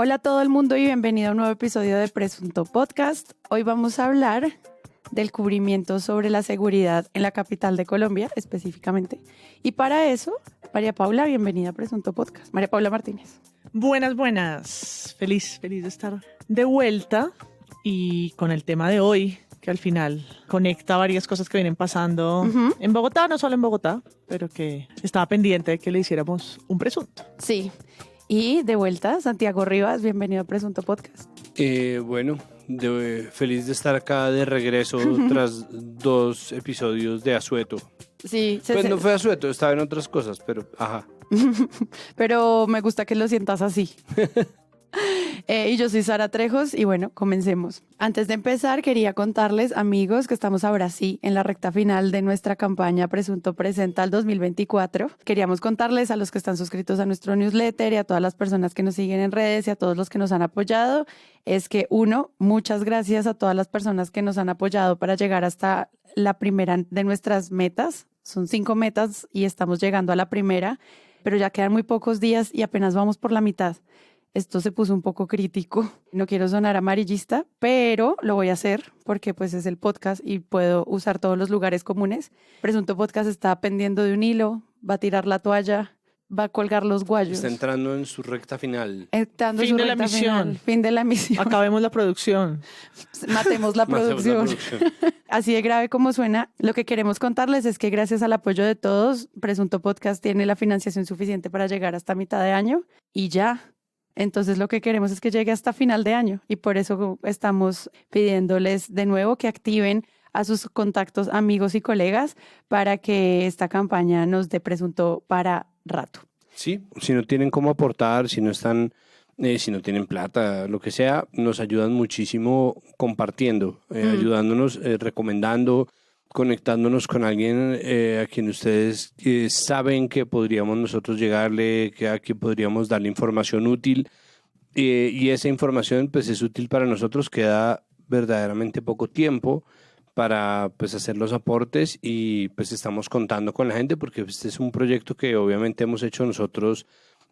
Hola a todo el mundo y bienvenido a un nuevo episodio de Presunto Podcast. Hoy vamos a hablar del cubrimiento sobre la seguridad en la capital de Colombia, específicamente. Y para eso, María Paula, bienvenida a Presunto Podcast. María Paula Martínez. Buenas. Feliz de estar de vuelta y con el tema de hoy, que al final conecta varias cosas que vienen pasando en Bogotá, no solo en Bogotá, pero que estaba pendiente de que le hiciéramos un presunto. Sí. Y de vuelta, Santiago Rivas, bienvenido a Presunto Podcast. Feliz de estar acá de regreso tras 2 episodios de Asueto. Sí. Pues no fue Asueto, estaba en otras cosas, pero ajá. Pero me gusta que lo sientas así. Y yo soy Sara Trejos y bueno, comencemos. Antes de empezar, quería contarles, amigos, que estamos ahora sí en la recta final de nuestra campaña Presunto Presenta al 2024. Queríamos contarles a los que están suscritos a nuestro newsletter y a todas las personas que nos siguen en redes y a todos los que nos han apoyado, es que muchas gracias a todas las personas que nos han apoyado para llegar hasta la primera de nuestras metas. Son 5 metas y estamos llegando a la primera, pero ya quedan muy pocos días y apenas vamos por la mitad. Esto se puso un poco crítico. No quiero sonar amarillista, pero lo voy a hacer porque pues es el podcast y puedo usar todos los lugares comunes. Presunto Podcast está pendiendo de un hilo, va a tirar la toalla, va a colgar los guayos. Está entrando en su recta final. Fin de la misión. Fin de la misión. Acabemos la producción. Matemos la producción. Así de grave como suena, lo que queremos contarles es que gracias al apoyo de todos, Presunto Podcast tiene la financiación suficiente para llegar hasta mitad de año y ya. Entonces lo que queremos es que llegue hasta final de año y por eso estamos pidiéndoles de nuevo que activen a sus contactos, amigos y colegas para que esta campaña nos dé presunto para rato. Sí, si no tienen cómo aportar, si no tienen plata, lo que sea, nos ayudan muchísimo compartiendo, ayudándonos, recomendando, conectándonos con alguien a quien ustedes saben que podríamos nosotros llegarle, a quien podríamos darle información útil y esa información pues es útil para nosotros, queda verdaderamente poco tiempo para pues hacer los aportes y pues estamos contando con la gente porque este es un proyecto que obviamente hemos hecho nosotros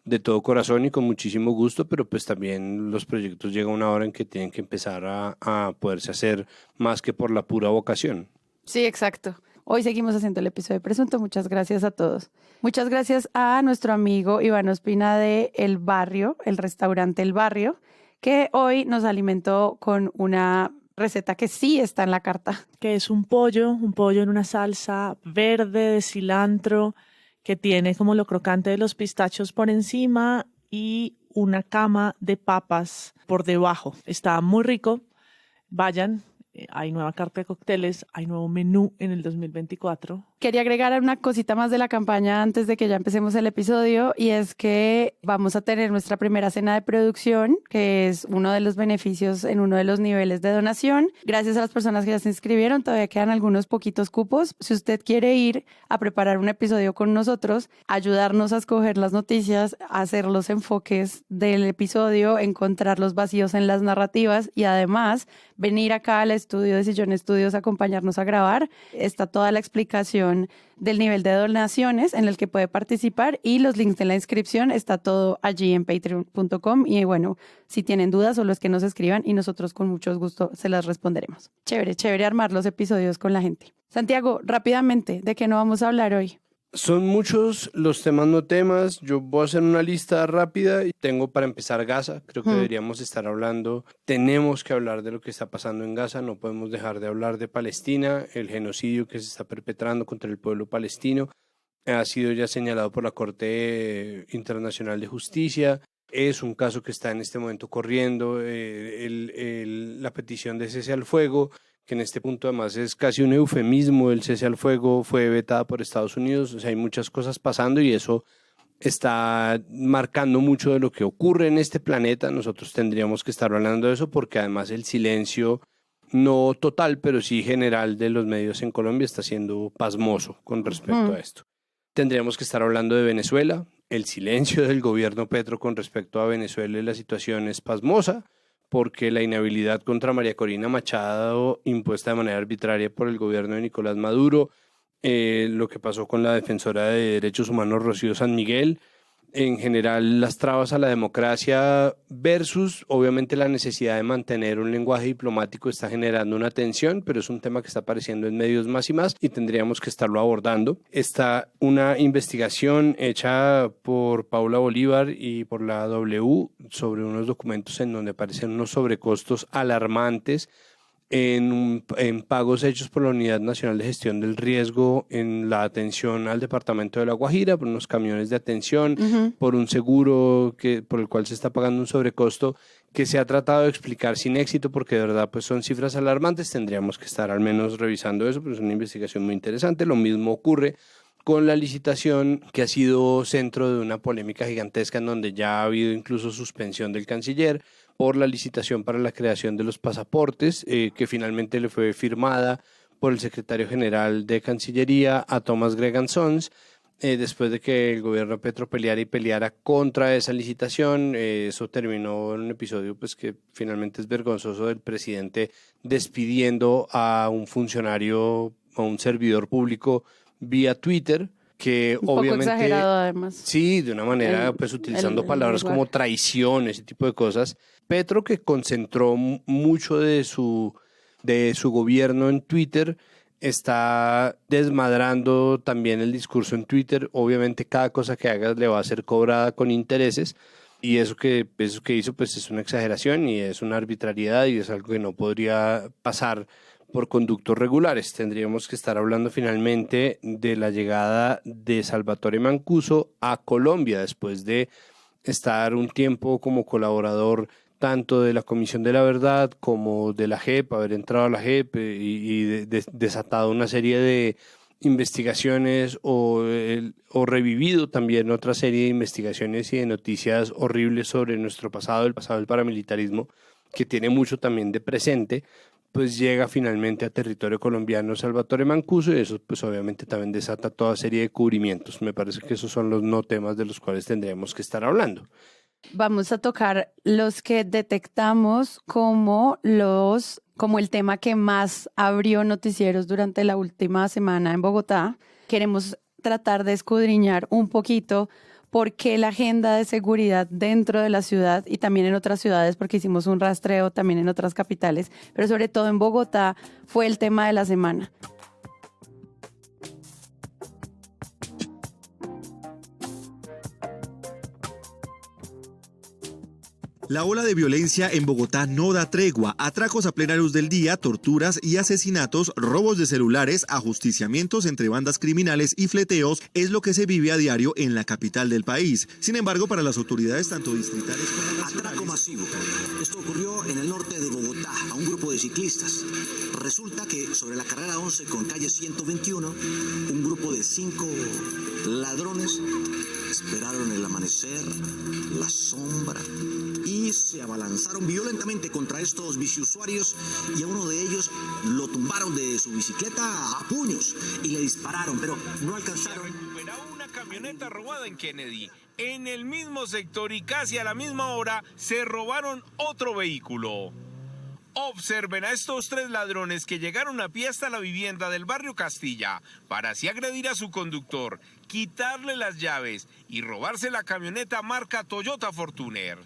de todo corazón y con muchísimo gusto, pero pues también los proyectos llega una hora en que tienen que empezar a poderse hacer más que por la pura vocación. Sí, exacto. Hoy seguimos haciendo el episodio de Presunto. Muchas gracias a todos. Muchas gracias a nuestro amigo Iván Ospina de El Barrio, el restaurante El Barrio, que hoy nos alimentó con una receta que sí está en la carta. Que es un pollo en una salsa verde de cilantro que tiene como lo crocante de los pistachos por encima y una cama de papas por debajo. Está muy rico. Vayan. Hay nueva carta de cócteles, hay nuevo menú en el 2024. Quería agregar una cosita más de la campaña antes de que ya empecemos el episodio y es que vamos a tener nuestra primera cena de producción, que es uno de los beneficios en uno de los niveles de donación. Gracias a las personas que ya se inscribieron, todavía quedan algunos poquitos cupos. Si usted quiere ir a preparar un episodio con nosotros, ayudarnos a escoger las noticias, a hacer los enfoques del episodio, encontrar los vacíos en las narrativas y además venir acá al estudio de Sillón Estudios a acompañarnos a grabar, está toda la explicación del nivel de donaciones en el que puede participar y los links de la inscripción, está todo allí en patreon.com y bueno, si tienen dudas solo es que nos escriban y nosotros con mucho gusto se las responderemos. Chévere armar los episodios con la gente. Santiago, rápidamente, ¿de qué no vamos a hablar hoy? Son muchos los temas, no temas. Yo voy a hacer una lista rápida y tengo para empezar Gaza. Creo que deberíamos estar hablando. Tenemos que hablar de lo que está pasando en Gaza. No podemos dejar de hablar de Palestina, el genocidio que se está perpetrando contra el pueblo palestino. Ha sido ya señalado por la Corte Internacional de Justicia. Es un caso que está en este momento corriendo. La petición de cese al fuego, que en este punto además es casi un eufemismo, el cese al fuego fue vetada por Estados Unidos, o sea, hay muchas cosas pasando y eso está marcando mucho de lo que ocurre en este planeta. Nosotros tendríamos que estar hablando de eso porque además el silencio, no total, pero sí general de los medios en Colombia está siendo pasmoso con respecto a esto. Tendríamos que estar hablando de Venezuela, el silencio del gobierno Petro con respecto a Venezuela y la situación es pasmosa, porque la inhabilidad contra María Corina Machado, impuesta de manera arbitraria por el gobierno de Nicolás Maduro, lo que pasó con la defensora de derechos humanos Rocío San Miguel, en general las trabas a la democracia versus obviamente la necesidad de mantener un lenguaje diplomático está generando una tensión, pero es un tema que está apareciendo en medios más y más y tendríamos que estarlo abordando. Está una investigación hecha por Paula Bolívar y por la W sobre unos documentos en donde aparecen unos sobrecostos alarmantes en pagos hechos por la Unidad Nacional de Gestión del Riesgo en la atención al departamento de La Guajira, por unos camiones de atención, por un seguro por el cual se está pagando un sobrecosto que se ha tratado de explicar sin éxito porque de verdad pues son cifras alarmantes, tendríamos que estar al menos revisando eso, pero es una investigación muy interesante. Lo mismo ocurre con la licitación que ha sido centro de una polémica gigantesca en donde ya ha habido incluso suspensión del canciller por la licitación para la creación de los pasaportes, que finalmente le fue firmada por el secretario general de Cancillería a Thomas Gregan Sons, después de que el gobierno Petro peleara contra esa licitación. Eso terminó en un episodio pues, que finalmente es vergonzoso del presidente despidiendo a un funcionario, a un servidor público vía Twitter, que Un obviamente... poco exagerado además. Sí, de una manera pues utilizando palabras como traición, ese tipo de cosas. Petro, que concentró mucho de su gobierno en Twitter, está desmadrando también el discurso en Twitter. Obviamente cada cosa que hagas le va a ser cobrada con intereses y eso que hizo pues es una exageración y es una arbitrariedad y es algo que no podría pasar por conductos regulares. Tendríamos que estar hablando finalmente de la llegada de Salvatore Mancuso a Colombia después de estar un tiempo como colaborador tanto de la Comisión de la Verdad como de la JEP, haber entrado a la JEP y desatado una serie de investigaciones o revivido también otra serie de investigaciones y de noticias horribles sobre nuestro pasado, el pasado del paramilitarismo, que tiene mucho también de presente. Pues llega finalmente a territorio colombiano Salvatore Mancuso y eso pues obviamente también desata toda serie de cubrimientos. Me parece que esos son los no temas de los cuales tendríamos que estar hablando. Vamos a tocar los que detectamos como el tema que más abrió noticieros durante la última semana en Bogotá. Queremos tratar de escudriñar un poquito por qué la agenda de seguridad dentro de la ciudad y también en otras ciudades, porque hicimos un rastreo también en otras capitales, pero sobre todo en Bogotá fue el tema de la semana. La ola de violencia en Bogotá no da tregua. Atracos a plena luz del día, torturas y asesinatos, robos de celulares, ajusticiamientos entre bandas criminales y fleteos es lo que se vive a diario en la capital del país. Sin embargo, para las autoridades tanto distritales como nacionales... Atraco masivo. Esto ocurrió en el norte de Bogotá a un grupo de ciclistas. Resulta que sobre la carrera 11 con calle 121, un grupo de 5 ladrones esperaron el amanecer, la sombra y se abalanzaron violentamente contra estos biciusuarios y a uno de ellos lo tumbaron de su bicicleta a puños y le dispararon, pero no alcanzaron. Se recuperó una camioneta robada en Kennedy. En el mismo sector y casi a la misma hora se robaron otro vehículo. Observen a estos 3 ladrones que llegaron a pie hasta la vivienda del barrio Castilla para así agredir a su conductor, quitarle las llaves y robarse la camioneta marca Toyota Fortuner.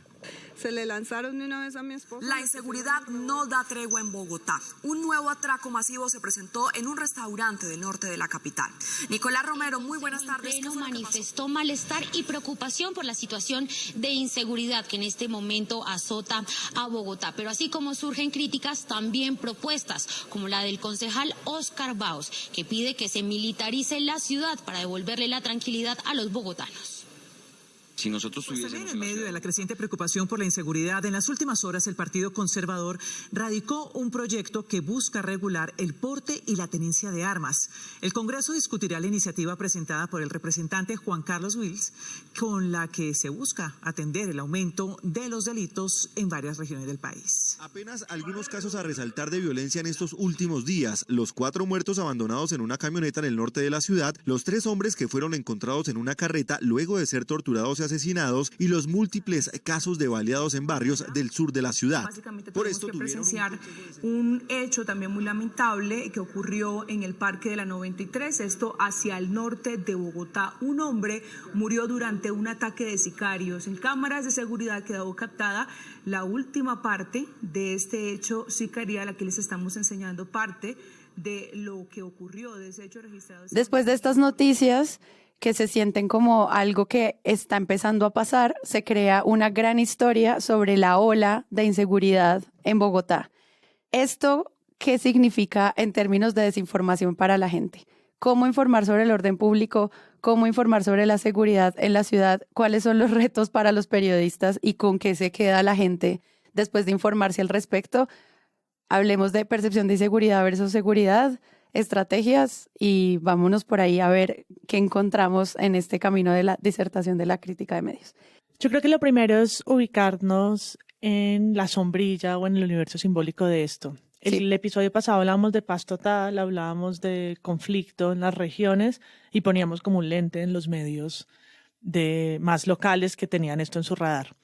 Se le lanzaron de una vez a mi esposo. La inseguridad no da tregua en Bogotá. Un nuevo atraco masivo se presentó en un restaurante del norte de la capital. Nicolás Romero, muy buenas tardes. El manifestó malestar y preocupación por la situación de inseguridad que en este momento azota a Bogotá. Pero así como surgen críticas, también propuestas, como la del concejal Oscar Baos, que pide que se militarice la ciudad para devolverle la tranquilidad a los bogotanos. Si nosotros tuviésemos en medio de la creciente preocupación por la inseguridad, en las últimas horas el Partido Conservador radicó un proyecto que busca regular el porte y la tenencia de armas. El Congreso discutirá la iniciativa presentada por el representante Juan Carlos Wills, con la que se busca atender el aumento de los delitos en varias regiones del país. Apenas algunos casos a resaltar de violencia en estos últimos días. Los 4 muertos abandonados en una camioneta en el norte de la ciudad, los 3 hombres que fueron encontrados en una carreta luego de ser torturados y asesinados y los múltiples casos de baleados en barrios del sur de la ciudad. Básicamente por esto presenciar un hecho también muy lamentable que ocurrió en el Parque de la 93, esto hacia el norte de Bogotá. Un hombre murió durante un ataque de sicarios. En cámaras de seguridad quedó captada la última parte de este hecho sicarial. Aquí les estamos enseñando parte de lo que ocurrió, de ese hecho registrado. Después de estas noticias que se sienten como algo que está empezando a pasar, se crea una gran historia sobre la ola de inseguridad en Bogotá. ¿Esto qué significa en términos de desinformación para la gente? ¿Cómo informar sobre el orden público? ¿Cómo informar sobre la seguridad en la ciudad? ¿Cuáles son los retos para los periodistas y con qué se queda la gente después de informarse al respecto? Hablemos de percepción de inseguridad versus seguridad, estrategias, y vámonos por ahí a ver qué encontramos en este camino de la disertación de la crítica de medios. Yo creo que lo primero es ubicarnos en la sombrilla o en el universo simbólico de esto. El episodio pasado hablábamos de paz total, hablábamos de conflicto en las regiones y poníamos como un lente en los medios más locales que tenían esto en su radar.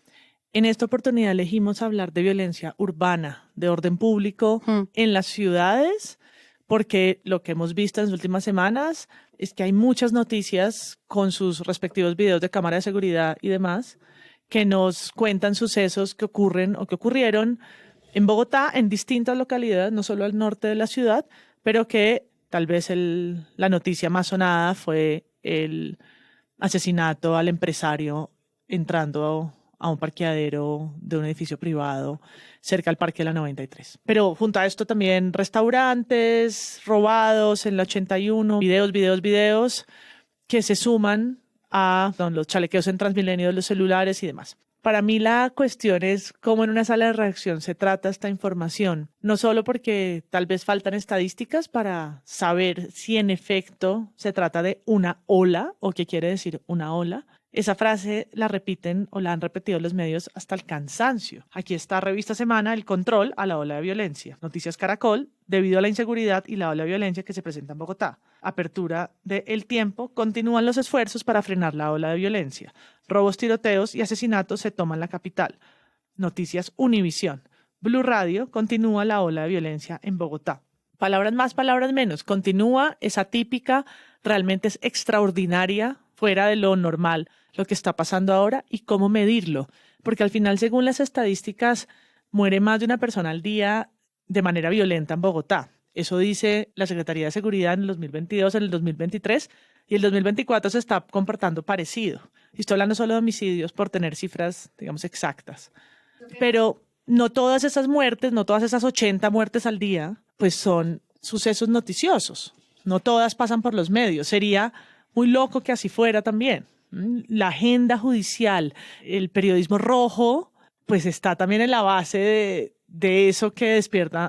En esta oportunidad elegimos hablar de violencia urbana, de orden público en las ciudades, porque lo que hemos visto en las últimas semanas es que hay muchas noticias con sus respectivos videos de cámara de seguridad y demás que nos cuentan sucesos que ocurren o que ocurrieron en Bogotá, en distintas localidades, no solo al norte de la ciudad, pero que tal vez la noticia más sonada fue el asesinato al empresario entrando a un parqueadero de un edificio privado cerca del Parque de la 93. Pero junto a esto también restaurantes robados en la 81, videos que se suman a los chalequeos en Transmilenio de los celulares y demás. Para mí la cuestión es cómo en una sala de redacción se trata esta información, no solo porque tal vez faltan estadísticas para saber si en efecto se trata de una ola o qué quiere decir una ola. Esa frase la repiten o la han repetido los medios hasta el cansancio. Aquí está Revista Semana, el control a la ola de violencia. Noticias Caracol, debido a la inseguridad y la ola de violencia que se presenta en Bogotá. Apertura de El Tiempo, continúan los esfuerzos para frenar la ola de violencia. Robos, tiroteos y asesinatos se toman la capital. Noticias Univisión. Blue Radio, continúa la ola de violencia en Bogotá. Palabras más, palabras menos. Continúa, es atípica, realmente es extraordinaria, fuera de lo normal, lo que está pasando ahora y cómo medirlo. Porque al final, según las estadísticas, muere más de una persona al día de manera violenta en Bogotá. Eso dice la Secretaría de Seguridad en el 2022, en el 2023, y el 2024 se está comportando parecido. Y estoy hablando solo de homicidios por tener cifras, digamos, exactas. Pero no todas esas muertes, no todas esas 80 muertes al día, pues son sucesos noticiosos. No todas pasan por los medios. Sería muy loco que así fuera también. La agenda judicial, el periodismo rojo, pues está también en la base de eso que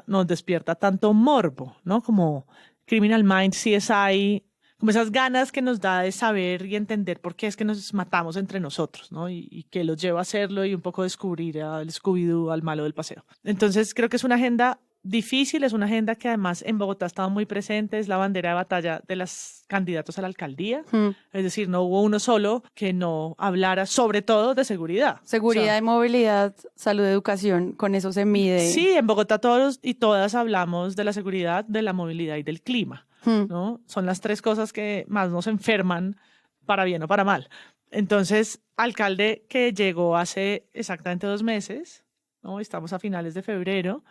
nos despierta tanto morbo, ¿no? Como Criminal Minds, CSI, como esas ganas que nos da de saber y entender por qué es que nos matamos entre nosotros, ¿no? Y que los lleva a hacerlo y un poco descubrir al Scooby-Doo, al malo del paseo. Entonces creo que es una agenda difícil, es una agenda que además en Bogotá ha estado muy presente, es la bandera de batalla de los candidatos a la alcaldía. Es decir, no hubo uno solo que no hablara sobre todo de seguridad. Seguridad y movilidad, salud, educación, con eso se mide. Sí, en Bogotá todos y todas hablamos de la seguridad, de la movilidad y del clima, ¿no? Son las tres cosas que más nos enferman, para bien o para mal. Entonces, alcalde que llegó hace exactamente 2 meses, ¿no? Estamos a finales de febrero,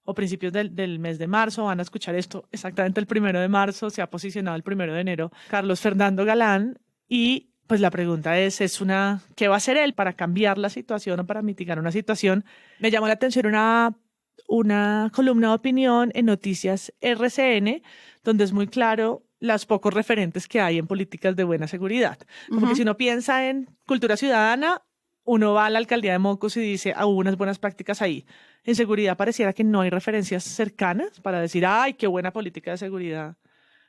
o principios del mes de marzo, van a escuchar esto exactamente el 1 de marzo, se ha posicionado el 1 de enero, Carlos Fernando Galán, y pues la pregunta es ¿qué va a hacer él para cambiar la situación o para mitigar una situación? Me llamó la atención una columna de opinión en Noticias RCN, donde es muy claro los pocos referentes que hay en políticas de buena seguridad. Como que si uno piensa en cultura ciudadana, uno va a la alcaldía de Mocos y dice, hubo unas buenas prácticas ahí. En seguridad pareciera que no hay referencias cercanas para decir, ¡ay, qué buena política de seguridad!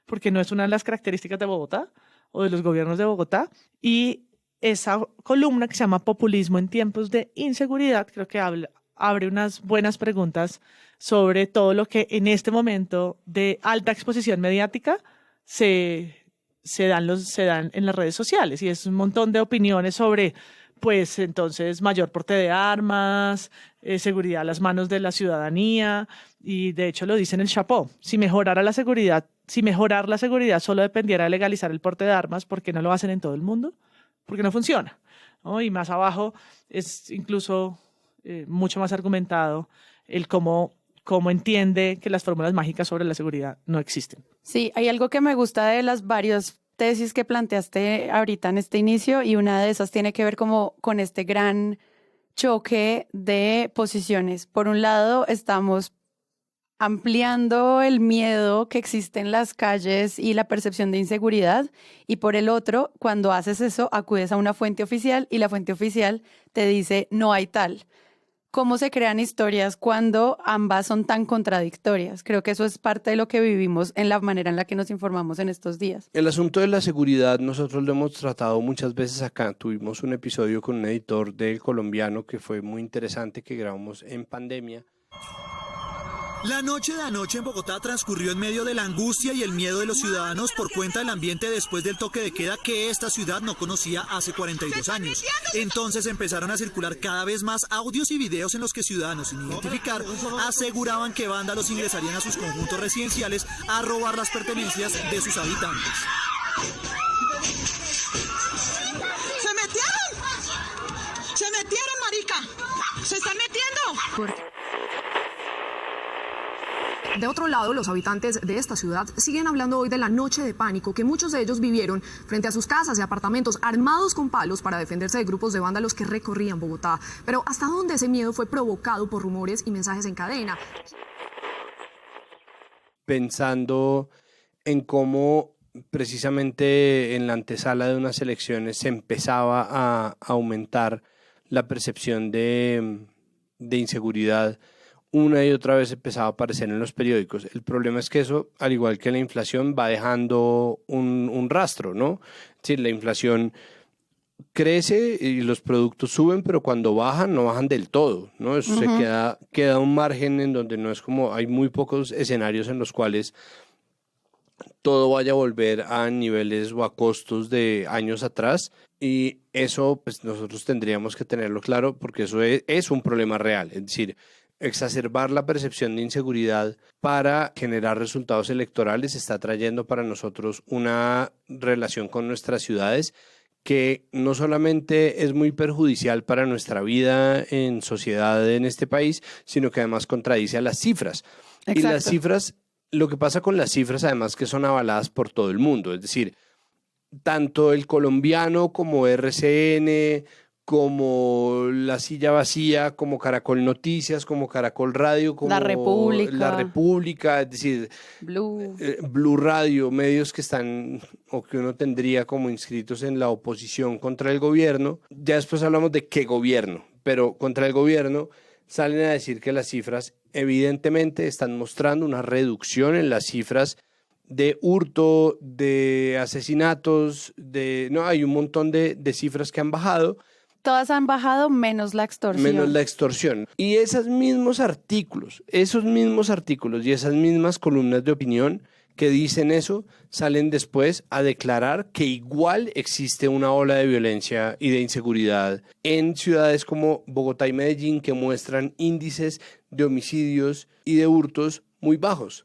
Porque no es una de las características de Bogotá o de los gobiernos de Bogotá. Y esa columna que se llama Populismo en tiempos de inseguridad, creo que abre unas buenas preguntas sobre todo lo que en este momento de alta exposición mediática se se dan en las redes sociales y es un montón de opiniones sobre, pues entonces, mayor porte de armas, seguridad a las manos de la ciudadanía y de hecho lo dice en el Chapó. Si mejorar la seguridad solo dependiera de legalizar el porte de armas, ¿por qué no lo hacen en todo el mundo? Porque no funciona, ¿no? Y más abajo es incluso mucho más argumentado el cómo entiende que las fórmulas mágicas sobre la seguridad no existen. Sí, hay algo que me gusta de las varias tesis que planteaste ahorita en este inicio y una de esas tiene que ver como con este gran choque de posiciones. Por un lado, estamos ampliando el miedo que existe en las calles y la percepción de inseguridad, y por el otro, cuando haces eso, acudes a una fuente oficial y la fuente oficial te dice no hay tal. ¿Cómo se crean historias cuando ambas son tan contradictorias? Creo que eso es parte de lo que vivimos en la manera en la que nos informamos en estos días. El asunto de la seguridad nosotros lo hemos tratado muchas veces acá. Tuvimos un episodio con un editor del Colombiano que fue muy interesante, que grabamos en pandemia. La noche de anoche en Bogotá transcurrió en medio de la angustia y el miedo de los ciudadanos por cuenta del ambiente después del toque de queda que esta ciudad no conocía hace 42 años. Entonces empezaron a circular cada vez más audios y videos en los que ciudadanos sin identificar aseguraban que vándalos ingresarían a sus conjuntos residenciales a robar las pertenencias de sus habitantes. ¡Se metieron, marica! ¡Se están metiendo! De otro lado, los habitantes de esta ciudad siguen hablando hoy de la noche de pánico que muchos de ellos vivieron frente a sus casas y apartamentos armados con palos para defenderse de grupos de vándalos que recorrían Bogotá. Pero ¿hasta dónde ese miedo fue provocado por rumores y mensajes en cadena? Pensando en cómo precisamente en la antesala de unas elecciones se empezaba a aumentar la percepción de inseguridad, una y otra vez empezaba a aparecer en los periódicos. El problema es que eso, al igual que la inflación, va dejando un rastro, ¿no? Es decir, la inflación crece y los productos suben, pero cuando bajan, no bajan del todo, ¿no? Eso queda un margen en donde no es como, hay muy pocos escenarios en los cuales todo vaya a volver a niveles o a costos de años atrás, y eso pues nosotros tendríamos que tenerlo claro porque eso es un problema real. Es decir, exacerbar la percepción de inseguridad para generar resultados electorales está trayendo para nosotros una relación con nuestras ciudades que no solamente es muy perjudicial para nuestra vida en sociedad en este país, sino que además contradice a las cifras. Exacto. Y las cifras, lo que pasa con las cifras además que son avaladas por todo el mundo, es decir, tanto el Colombiano como RCN, como La Silla Vacía, como Caracol Noticias, como Caracol Radio, como La República, es decir, Blue Radio, medios que están o que uno tendría como inscritos en la oposición contra el gobierno. Ya después hablamos de qué gobierno, pero contra el gobierno salen a decir que las cifras evidentemente están mostrando una reducción en las cifras de hurto, de asesinatos, hay un montón de cifras que han bajado. Todas han bajado menos la extorsión. Menos la extorsión. Y esos mismos artículos y esas mismas columnas de opinión que dicen eso, salen después a declarar que igual existe una ola de violencia y de inseguridad en ciudades como Bogotá y Medellín, que muestran índices de homicidios y de hurtos muy bajos.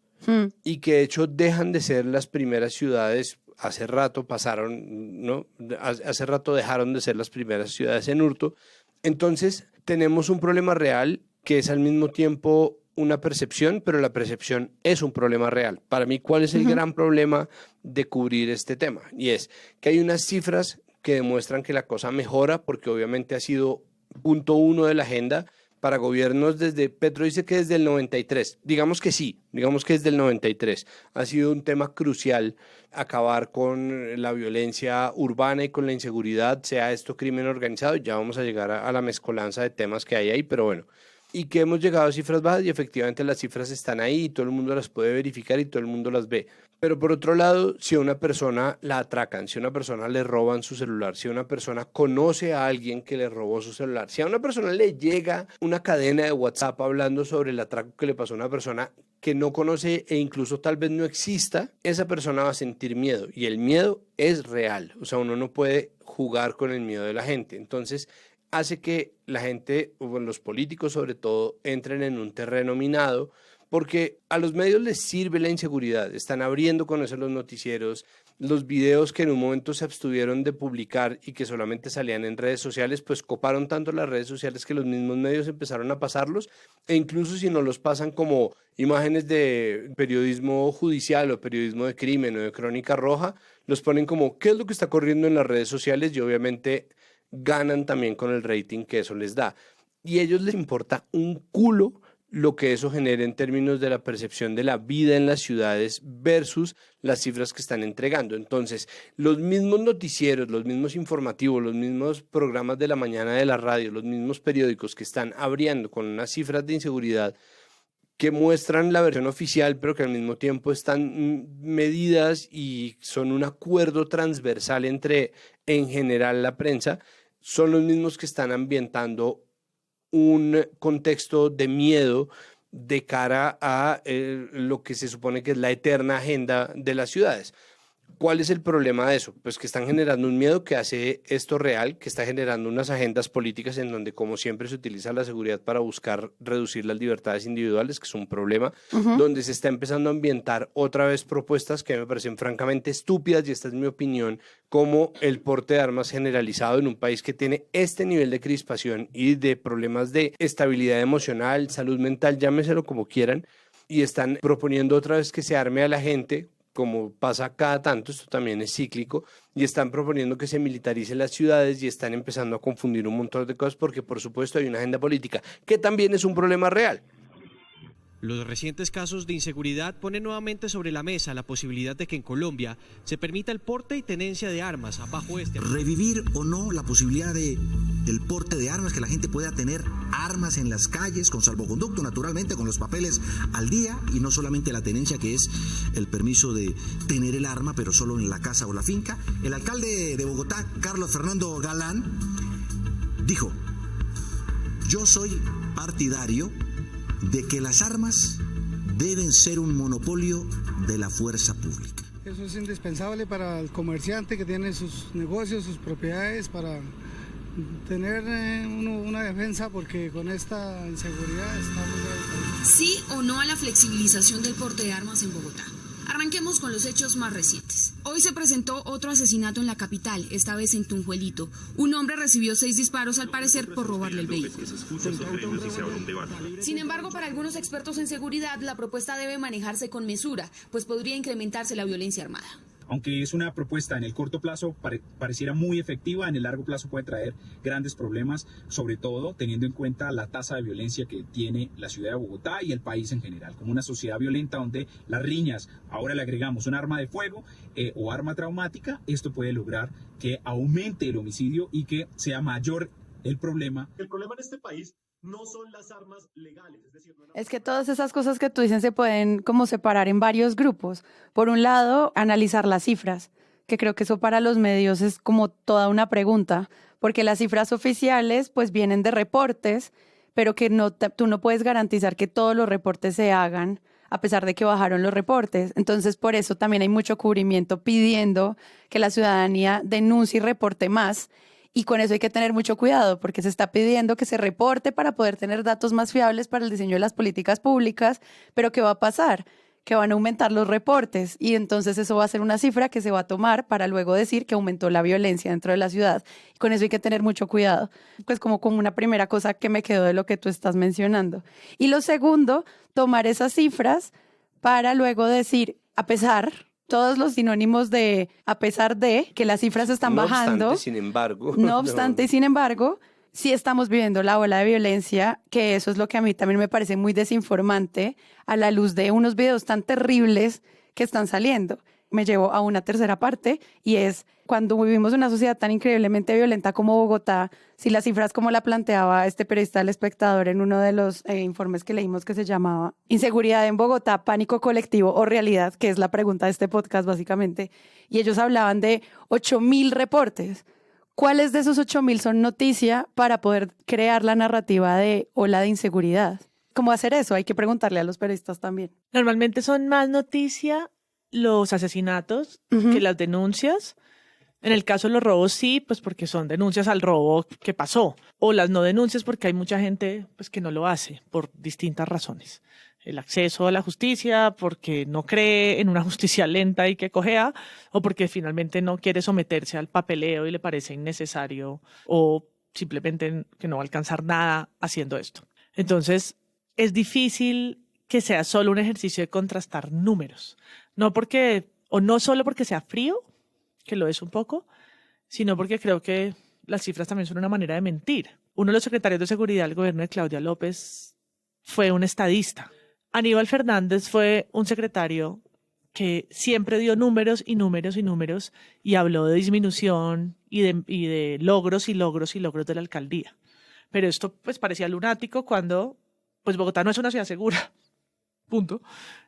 Y que de hecho dejan de ser las primeras ciudades. Hace rato dejaron de ser las primeras ciudades en hurto. Entonces tenemos un problema real que es al mismo tiempo una percepción, pero la percepción es un problema real. Para mí, ¿cuál es el gran problema de cubrir este tema? Y es que hay unas cifras que demuestran que la cosa mejora, porque obviamente ha sido punto uno de la agenda para gobiernos desde, Petro dice que desde el 93, digamos que desde el 93, ha sido un tema crucial acabar con la violencia urbana y con la inseguridad, sea esto crimen organizado. Ya vamos a llegar a la mezcolanza de temas que hay ahí, pero bueno, y que hemos llegado a cifras bajas y efectivamente las cifras están ahí y todo el mundo las puede verificar y todo el mundo las ve. Pero por otro lado, si a una persona la atracan, si a una persona le roban su celular, si a una persona conoce a alguien que le robó su celular, si a una persona le llega una cadena de WhatsApp hablando sobre el atraco que le pasó a una persona que no conoce e incluso tal vez no exista, esa persona va a sentir miedo y el miedo es real. O sea, uno no puede jugar con el miedo de la gente. Entonces, hace que la gente, o los políticos sobre todo, entren en un terreno minado porque a los medios les sirve la inseguridad. Están abriendo con eso los noticieros, los videos que en un momento se abstuvieron de publicar y que solamente salían en redes sociales, pues coparon tanto las redes sociales que los mismos medios empezaron a pasarlos, e incluso si no los pasan como imágenes de periodismo judicial o periodismo de crimen o de crónica roja, los ponen como qué es lo que está corriendo en las redes sociales y obviamente ganan también con el rating que eso les da. Y a ellos les importa un culo lo que eso genera en términos de la percepción de la vida en las ciudades versus las cifras que están entregando. Entonces, los mismos noticieros, los mismos informativos, los mismos programas de la mañana de la radio, los mismos periódicos que están abriendo con unas cifras de inseguridad que muestran la versión oficial, pero que al mismo tiempo están medidas y son un acuerdo transversal entre, en general, la prensa, son los mismos que están ambientando un contexto de miedo de cara a lo que se supone que es la eterna agenda de las ciudades. ¿Cuál es el problema de eso? Pues que están generando un miedo que hace esto real, que está generando unas agendas políticas en donde, como siempre, se utiliza la seguridad para buscar reducir las libertades individuales, que es un problema, donde se está empezando a ambientar otra vez propuestas que me parecen francamente estúpidas, y esta es mi opinión, como el porte de armas generalizado en un país que tiene este nivel de crispación y de problemas de estabilidad emocional, salud mental, llámeselo como quieran, y están proponiendo otra vez que se arme a la gente, como pasa cada tanto, esto también es cíclico, y están proponiendo que se militaricen las ciudades y están empezando a confundir un montón de cosas porque, por supuesto, hay una agenda política, que también es un problema real. Los recientes casos de inseguridad ponen nuevamente sobre la mesa la posibilidad de que en Colombia se permita el porte y tenencia de armas bajo este... Revivir o no la posibilidad de el porte de armas, que la gente pueda tener armas en las calles con salvoconducto, naturalmente, con los papeles al día, y no solamente la tenencia, que es el permiso de tener el arma, pero solo en la casa o la finca. El alcalde de Bogotá, Carlos Fernando Galán, dijo: yo soy partidario de que las armas deben ser un monopolio de la fuerza pública. Eso es indispensable para el comerciante que tiene sus negocios, sus propiedades, para tener una defensa, porque con esta inseguridad está muy grave. ¿Sí o no a la flexibilización del porte de armas en Bogotá? Arranquemos con los hechos más recientes. Hoy se presentó otro asesinato en la capital, esta vez en Tunjuelito. Un hombre recibió 6 disparos, al parecer por robarle el vehículo. Sin embargo, para algunos expertos en seguridad, la propuesta debe manejarse con mesura, pues podría incrementarse la violencia armada. Aunque es una propuesta en el corto plazo, pareciera muy efectiva, en el largo plazo puede traer grandes problemas, sobre todo teniendo en cuenta la tasa de violencia que tiene la ciudad de Bogotá y el país en general, como una sociedad violenta donde las riñas, ahora le agregamos un arma de fuego o arma traumática, esto puede lograr que aumente el homicidio y que sea mayor el problema. El problema en este país no son las armas legales. Es que todas esas cosas que tú dices se pueden como separar en varios grupos. Por un lado, analizar las cifras, que creo que eso para los medios es como toda una pregunta, porque las cifras oficiales pues vienen de reportes, pero que tú no puedes garantizar que todos los reportes se hagan a pesar de que bajaron los reportes. Entonces, por eso también hay mucho cubrimiento pidiendo que la ciudadanía denuncie y reporte más. Y con eso hay que tener mucho cuidado, porque se está pidiendo que se reporte para poder tener datos más fiables para el diseño de las políticas públicas, pero ¿qué va a pasar? Que van a aumentar los reportes y entonces eso va a ser una cifra que se va a tomar para luego decir que aumentó la violencia dentro de la ciudad. Y con eso hay que tener mucho cuidado. Pues como una primera cosa que me quedó de lo que tú estás mencionando. Y lo segundo, tomar esas cifras para luego decir, a pesar... todos los sinónimos de a pesar de que las cifras están bajando. No obstante, sin embargo, sí estamos viviendo la ola de violencia, que eso es lo que a mí también me parece muy desinformante a la luz de unos videos tan terribles que están saliendo. me llevo a una tercera parte y es cuando vivimos una sociedad tan increíblemente violenta como Bogotá, si las cifras como la planteaba este periodista del Espectador en uno de los informes que leímos que se llamaba Inseguridad en Bogotá, pánico colectivo o realidad, que es la pregunta de este podcast básicamente, y ellos hablaban de 8.000 reportes. ¿Cuáles de esos 8.000 son noticia para poder crear la narrativa de ola de inseguridad? ¿Cómo hacer eso? Hay que preguntarle a los periodistas también. Normalmente son más noticia los asesinatos que las denuncias. En el caso de los robos sí, pues porque son denuncias al robo que pasó. O las no denuncias porque hay mucha gente pues, que no lo hace por distintas razones. El acceso a la justicia, porque no cree en una justicia lenta y que cojea, o porque finalmente no quiere someterse al papeleo y le parece innecesario, o simplemente que no va a alcanzar nada haciendo esto. Entonces, es difícil que sea solo un ejercicio de contrastar números. No solo porque sea frío, que lo es un poco, sino porque creo que las cifras también son una manera de mentir. Uno de los secretarios de seguridad del gobierno de Claudia López fue un estadista. Aníbal Fernández fue un secretario que siempre dio números y números y números y habló de disminución y de logros y logros y logros de la alcaldía. Pero esto pues parecía lunático cuando pues Bogotá no es una ciudad segura, punto.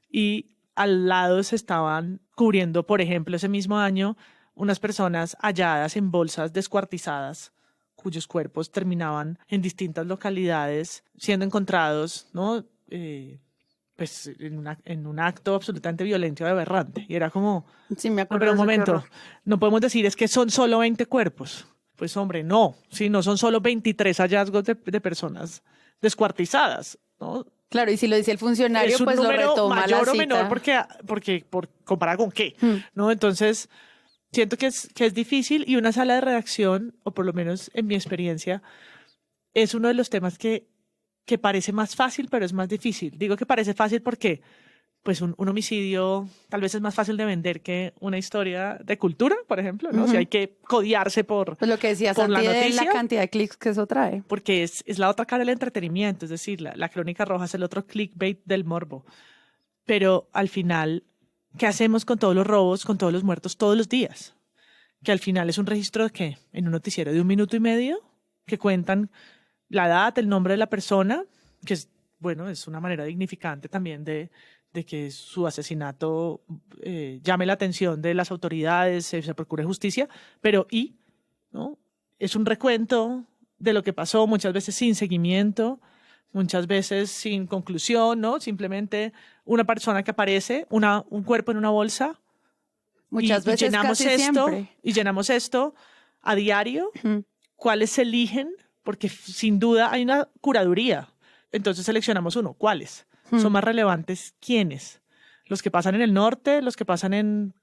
Y al lado se estaban cubriendo, por ejemplo, ese mismo año, unas personas halladas en bolsas descuartizadas, cuyos cuerpos terminaban en distintas localidades siendo encontrados, ¿no? Pues en un acto absolutamente violento y aberrante. Y era como, sí, me acuerdo, pero un momento, no podemos decir es que son solo 20 cuerpos. Pues hombre, no, sí, no son solo 23 hallazgos de personas descuartizadas, ¿no? Claro, y si lo dice el funcionario, pues lo retoma mayor la o cita. menor porque comparado con qué, ¿no? Entonces, siento que es difícil y una sala de redacción, o por lo menos en mi experiencia, es uno de los temas que parece más fácil, pero es más difícil. Digo que parece fácil porque pues un homicidio tal vez es más fácil de vender que una historia de cultura, por ejemplo, ¿no? Si hay que codiarse por pues lo que decía por Santi la de noticia, la cantidad de clics que eso trae. porque es la otra cara del entretenimiento, es decir, la crónica roja es el otro clickbait del morbo. Pero al final, ¿qué hacemos con todos los robos, con todos los muertos todos los días? Que al final es un registro de ¿qué? En un noticiero de 1 minuto y medio, que cuentan la edad, el nombre de la persona, que es, bueno, es una manera dignificante también de que su asesinato llame la atención de las autoridades, se procure justicia, pero ¿no? Es un recuento de lo que pasó, muchas veces sin seguimiento, muchas veces sin conclusión, ¿no? Simplemente una persona que aparece, un cuerpo en una bolsa, muchas veces llenamos casi esto, siempre. y llenamos esto a diario. ¿Cuáles se eligen? Porque sin duda hay una curaduría. Entonces seleccionamos uno. ¿Cuáles? ¿Son más relevantes? ¿Quiénes? Los que pasan en el norte, los que pasan en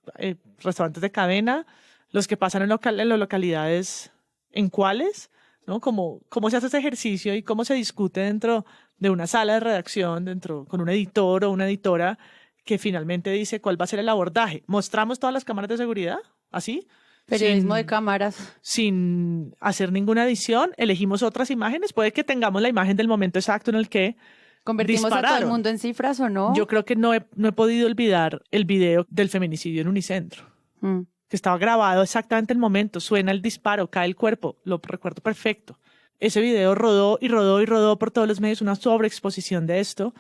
restaurantes de cadena, los que pasan en las localidades, ¿en cuáles? ¿No? ¿Cómo se hace ese ejercicio y cómo se discute dentro de una sala de redacción, con un editor o una editora que finalmente dice cuál va a ser el abordaje? ¿Mostramos todas las cámaras de seguridad? ¿Así? Periodismo de cámaras. Sin hacer ninguna edición, elegimos otras imágenes. Puede que tengamos la imagen del momento exacto en el que ¿Convertimos dispararon. a todo el mundo en cifras o no? Yo creo que no he podido olvidar el video del feminicidio en Unicentro, que estaba grabado exactamente el momento, suena el disparo, cae el cuerpo, lo recuerdo perfecto. Ese video rodó y rodó y rodó por todos los medios, una sobreexposición de esto,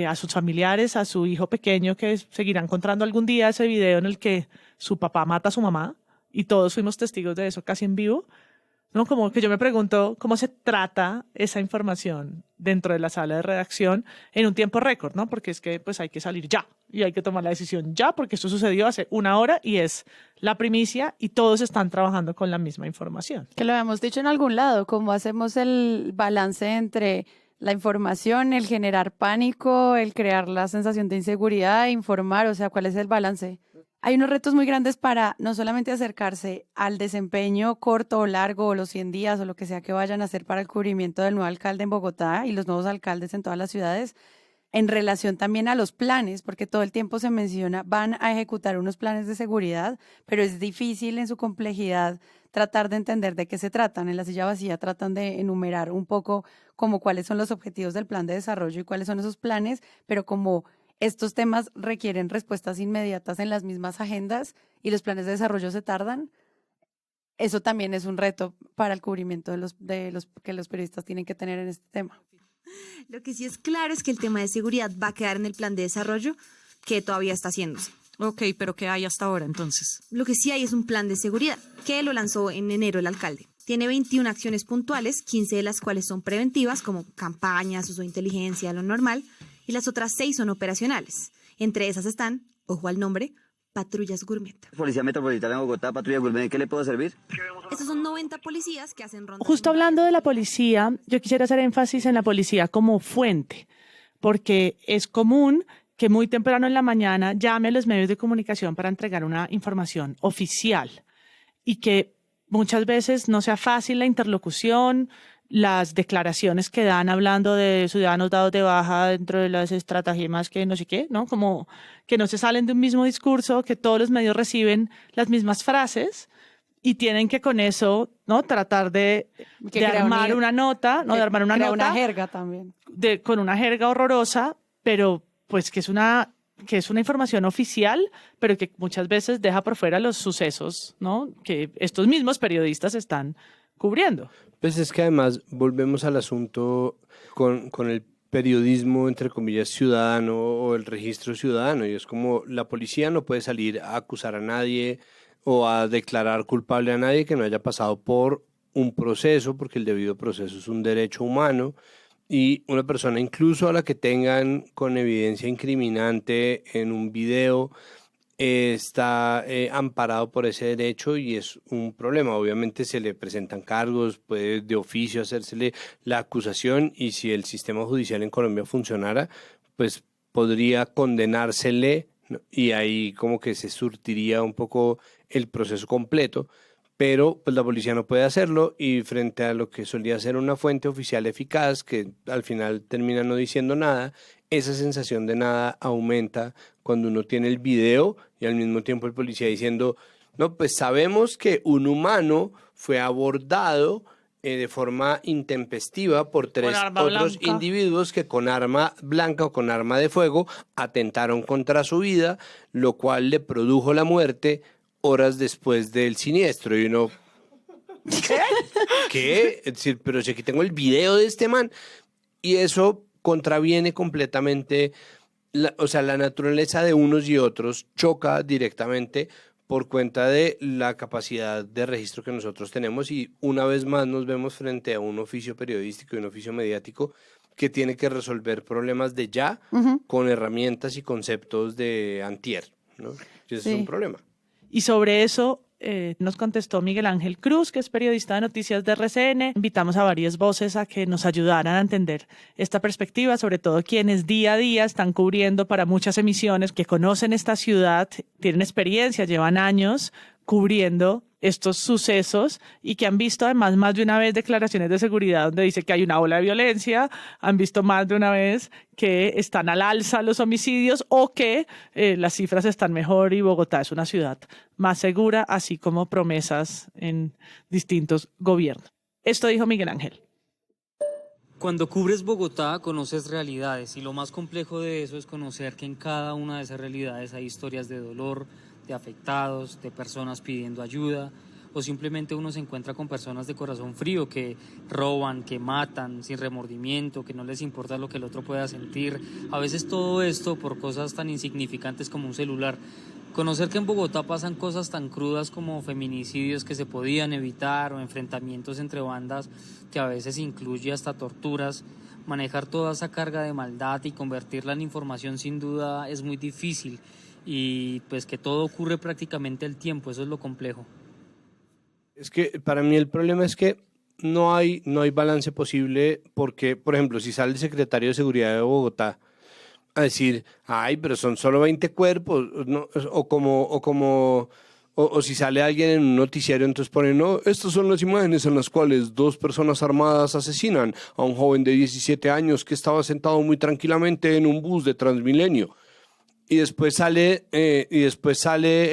a sus familiares, a su hijo pequeño que seguirá encontrando algún día ese video en el que su papá mata a su mamá, y todos fuimos testigos de eso casi en vivo, ¿no? Como que yo me pregunto cómo se trata esa información dentro de la sala de redacción en un tiempo récord, ¿no? Porque es que pues hay que salir ya y hay que tomar la decisión ya porque esto sucedió hace 1 hora y es la primicia y todos están trabajando con la misma información. Que lo habíamos dicho en algún lado, cómo hacemos el balance entre la información, el generar pánico, el crear la sensación de inseguridad, informar, o sea, ¿cuál es el balance? Hay unos retos muy grandes para no solamente acercarse al desempeño corto o largo o los 100 días o lo que sea que vayan a hacer para el cubrimiento del nuevo alcalde en Bogotá y los nuevos alcaldes en todas las ciudades, en relación también a los planes, porque todo el tiempo se menciona, van a ejecutar unos planes de seguridad, pero es difícil en su complejidad tratar de entender de qué se tratan. En la silla vacía tratan de enumerar un poco como cuáles son los objetivos del plan de desarrollo y cuáles son esos planes, pero como estos temas requieren respuestas inmediatas en las mismas agendas y los planes de desarrollo se tardan, eso también es un reto para el cubrimiento de los que los periodistas tienen que tener en este tema. Lo que sí es claro es que el tema de seguridad va a quedar en el plan de desarrollo que todavía está haciéndose. Ok, pero ¿qué hay hasta ahora entonces? Lo que sí hay es un plan de seguridad que lo lanzó en enero el alcalde. Tiene 21 acciones puntuales, 15 de las cuales son preventivas, como campañas, uso de inteligencia, lo normal, y las otras 6 son operacionales. Entre esas están, ojo al nombre, patrullas gourmet. Policía Metropolitana de Bogotá, patrulla gourmet, ¿qué le puedo servir? Estos son 90 policías que hacen rondas. Justo hablando de la policía, yo quisiera hacer énfasis en la policía como fuente, porque es común que muy temprano en la mañana llame a los medios de comunicación para entregar una información oficial y que muchas veces no sea fácil la interlocución, las declaraciones que dan hablando de ciudadanos dados de baja dentro de las estratagemas que no sé qué, ¿no? Como que no se salen de un mismo discurso, que todos los medios reciben las mismas y tienen que con eso, ¿no? Tratar de armar una nota, ¿no? De armar una nota. Una jerga también. Con una jerga horrorosa, pero pues que es una información oficial, pero que muchas veces deja por fuera los sucesos, ¿no? Que estos mismos periodistas están cubriendo. Pues es que además volvemos al asunto con el periodismo, entre comillas, ciudadano o el registro ciudadano, y es como la policía no puede salir a acusar a nadie o a declarar culpable a nadie que no haya pasado por un proceso, porque el debido proceso es un derecho humano. Y una persona incluso a la que tengan con evidencia incriminante en un video está amparado por ese derecho y es un problema. Obviamente se le presentan cargos, puede de oficio hacérsele la acusación y si el sistema judicial en Colombia funcionara, pues podría condenársele, ¿no? Y ahí como que se surtiría un poco el proceso completo. Pero pues la policía no puede hacerlo y frente a lo que solía ser una fuente oficial eficaz que al final termina no diciendo nada, esa sensación de nada aumenta cuando uno tiene el video y al mismo tiempo el policía diciendo, no, pues sabemos que un humano fue abordado de forma intempestiva por 3 otros individuos que con arma blanca o con arma de fuego atentaron contra su vida, lo cual le produjo la muerte horas después del siniestro. Y uno, ¿qué? Es decir, pero si aquí tengo el video de este man. Y eso contraviene completamente, la naturaleza de unos y otros choca directamente por cuenta de la capacidad de registro que nosotros tenemos y una vez más nos vemos frente a un oficio periodístico y un oficio mediático que tiene que resolver problemas de ya con herramientas y conceptos de antier, ¿no? Y ese es un problema. Y sobre eso nos contestó Miguel Ángel Cruz, que es periodista de noticias de RCN. Invitamos a varias voces a que nos ayudaran a entender esta perspectiva, sobre todo quienes día a día están cubriendo para muchas emisiones, que conocen esta ciudad, tienen experiencia, llevan años cubriendo estos sucesos y que han visto además más de una vez declaraciones de seguridad donde dice que hay una ola de violencia, han visto más de una vez que están al alza los homicidios o que las cifras están mejor y Bogotá es una ciudad más segura, así como promesas en distintos gobiernos. Esto dijo Miguel Ángel. Cuando cubres Bogotá, conoces realidades y lo más complejo de eso es conocer que en cada una de esas realidades hay historias de dolor, de afectados, de personas pidiendo ayuda, o simplemente uno se encuentra con personas de corazón frío que roban, que matan sin remordimiento, que no les importa lo que el otro pueda sentir. A veces todo esto por cosas tan insignificantes como un celular. Conocer que en Bogotá pasan cosas tan crudas como feminicidios que se podían evitar o enfrentamientos entre bandas que a veces incluye hasta torturas. Manejar toda esa carga de maldad y convertirla en información sin duda es muy difícil. Y pues que todo ocurre prácticamente al tiempo, eso es lo complejo. Es que para mí el problema es que no hay balance posible porque, por ejemplo, si sale el secretario de Seguridad de Bogotá a decir, ay, pero son solo 20 cuerpos, ¿no? o si sale alguien en un noticiario, entonces ponen, no, estas son las imágenes en las cuales 2 personas armadas asesinan a un joven de 17 años que estaba sentado muy tranquilamente en un bus de Transmilenio. y después sale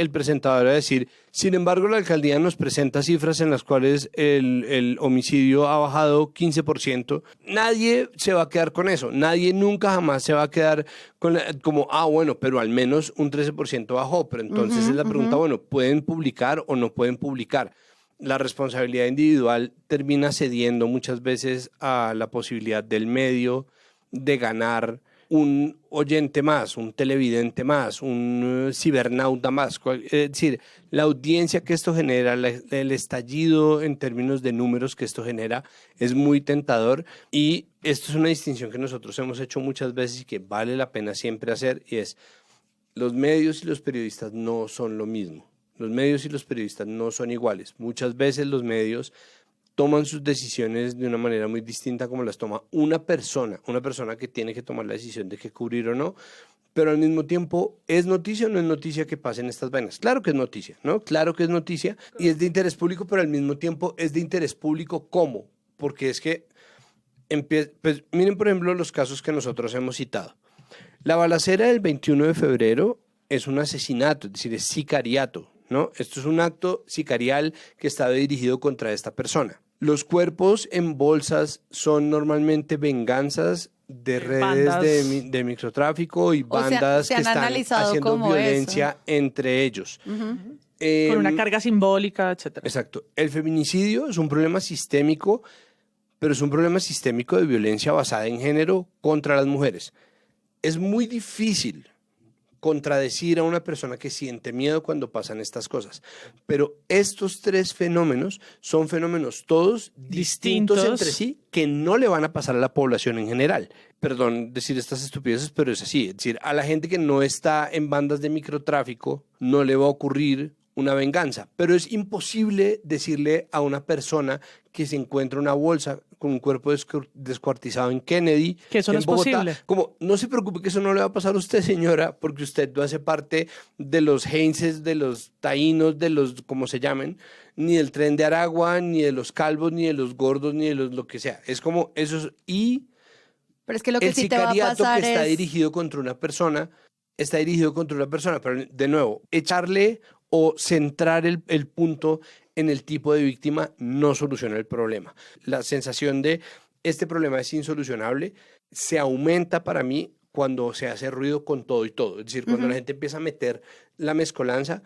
el presentador a decir, sin embargo, la alcaldía nos presenta cifras en las cuales el homicidio ha bajado 15%. Nadie se va a quedar con eso. Nadie nunca jamás se va a quedar con como, bueno, pero al menos un 13% bajó. Pero entonces es la pregunta, bueno, ¿pueden publicar o no pueden publicar? La responsabilidad individual termina cediendo muchas veces a la posibilidad del medio de ganar un oyente más, un televidente más, un cibernauta más. Es decir, la audiencia que esto genera, el estallido en términos de números que esto genera es muy tentador, y esto es una distinción que nosotros hemos hecho muchas veces y que vale la pena siempre hacer, y es: los medios y los periodistas no son lo mismo. Los medios y los periodistas no son iguales. Muchas veces los medios toman sus decisiones de una manera muy distinta como las toma una persona que tiene que tomar la decisión de qué cubrir o no, pero al mismo tiempo, ¿es noticia o no es noticia que pasen estas vainas? Claro que es noticia, ¿no? Claro que es noticia y es de interés público, pero al mismo tiempo es de interés público, ¿cómo? Porque es que, pues, miren por ejemplo los casos que nosotros hemos citado. La balacera del 21 de febrero es un asesinato, es decir, es sicariato, ¿no? Esto es un acto sicarial que está dirigido contra esta persona. Los cuerpos en bolsas son normalmente venganzas de redes de microtráfico y bandas que están haciendo violencia entre ellos. Con una carga simbólica, etc. Exacto. El feminicidio es un problema sistémico, pero es un problema sistémico de violencia basada en género contra las mujeres. Es muy difícil contradecir a una persona que siente miedo cuando pasan estas cosas. Pero estos tres fenómenos son fenómenos todos distintos entre sí, que no le van a pasar a la población en general. Perdón decir estas estupideces, pero es así. Es decir, a la gente que no está en bandas de microtráfico no le va a ocurrir una venganza, pero es imposible decirle a una persona que se encuentra una bolsa con un cuerpo descuartizado en Kennedy, que eso no es Bogotá, posible. como, no se preocupe que eso no le va a pasar a usted, señora, porque usted no hace parte de los Heinses, de los taínos, de los, como se llamen, ni del Tren de Aragua, ni de los calvos, ni de los gordos, ni de los lo que sea. Es como eso. Y pero es que lo que el sí te va a sicariato pasar que está es... dirigido contra una persona, pero de nuevo, echarle o centrar el punto en el tipo de víctima no soluciona el problema. La sensación de este problema es insolucionable se aumenta para mí cuando se hace ruido con todo y todo. Es decir, cuando la gente empieza a meter la mezcolanza,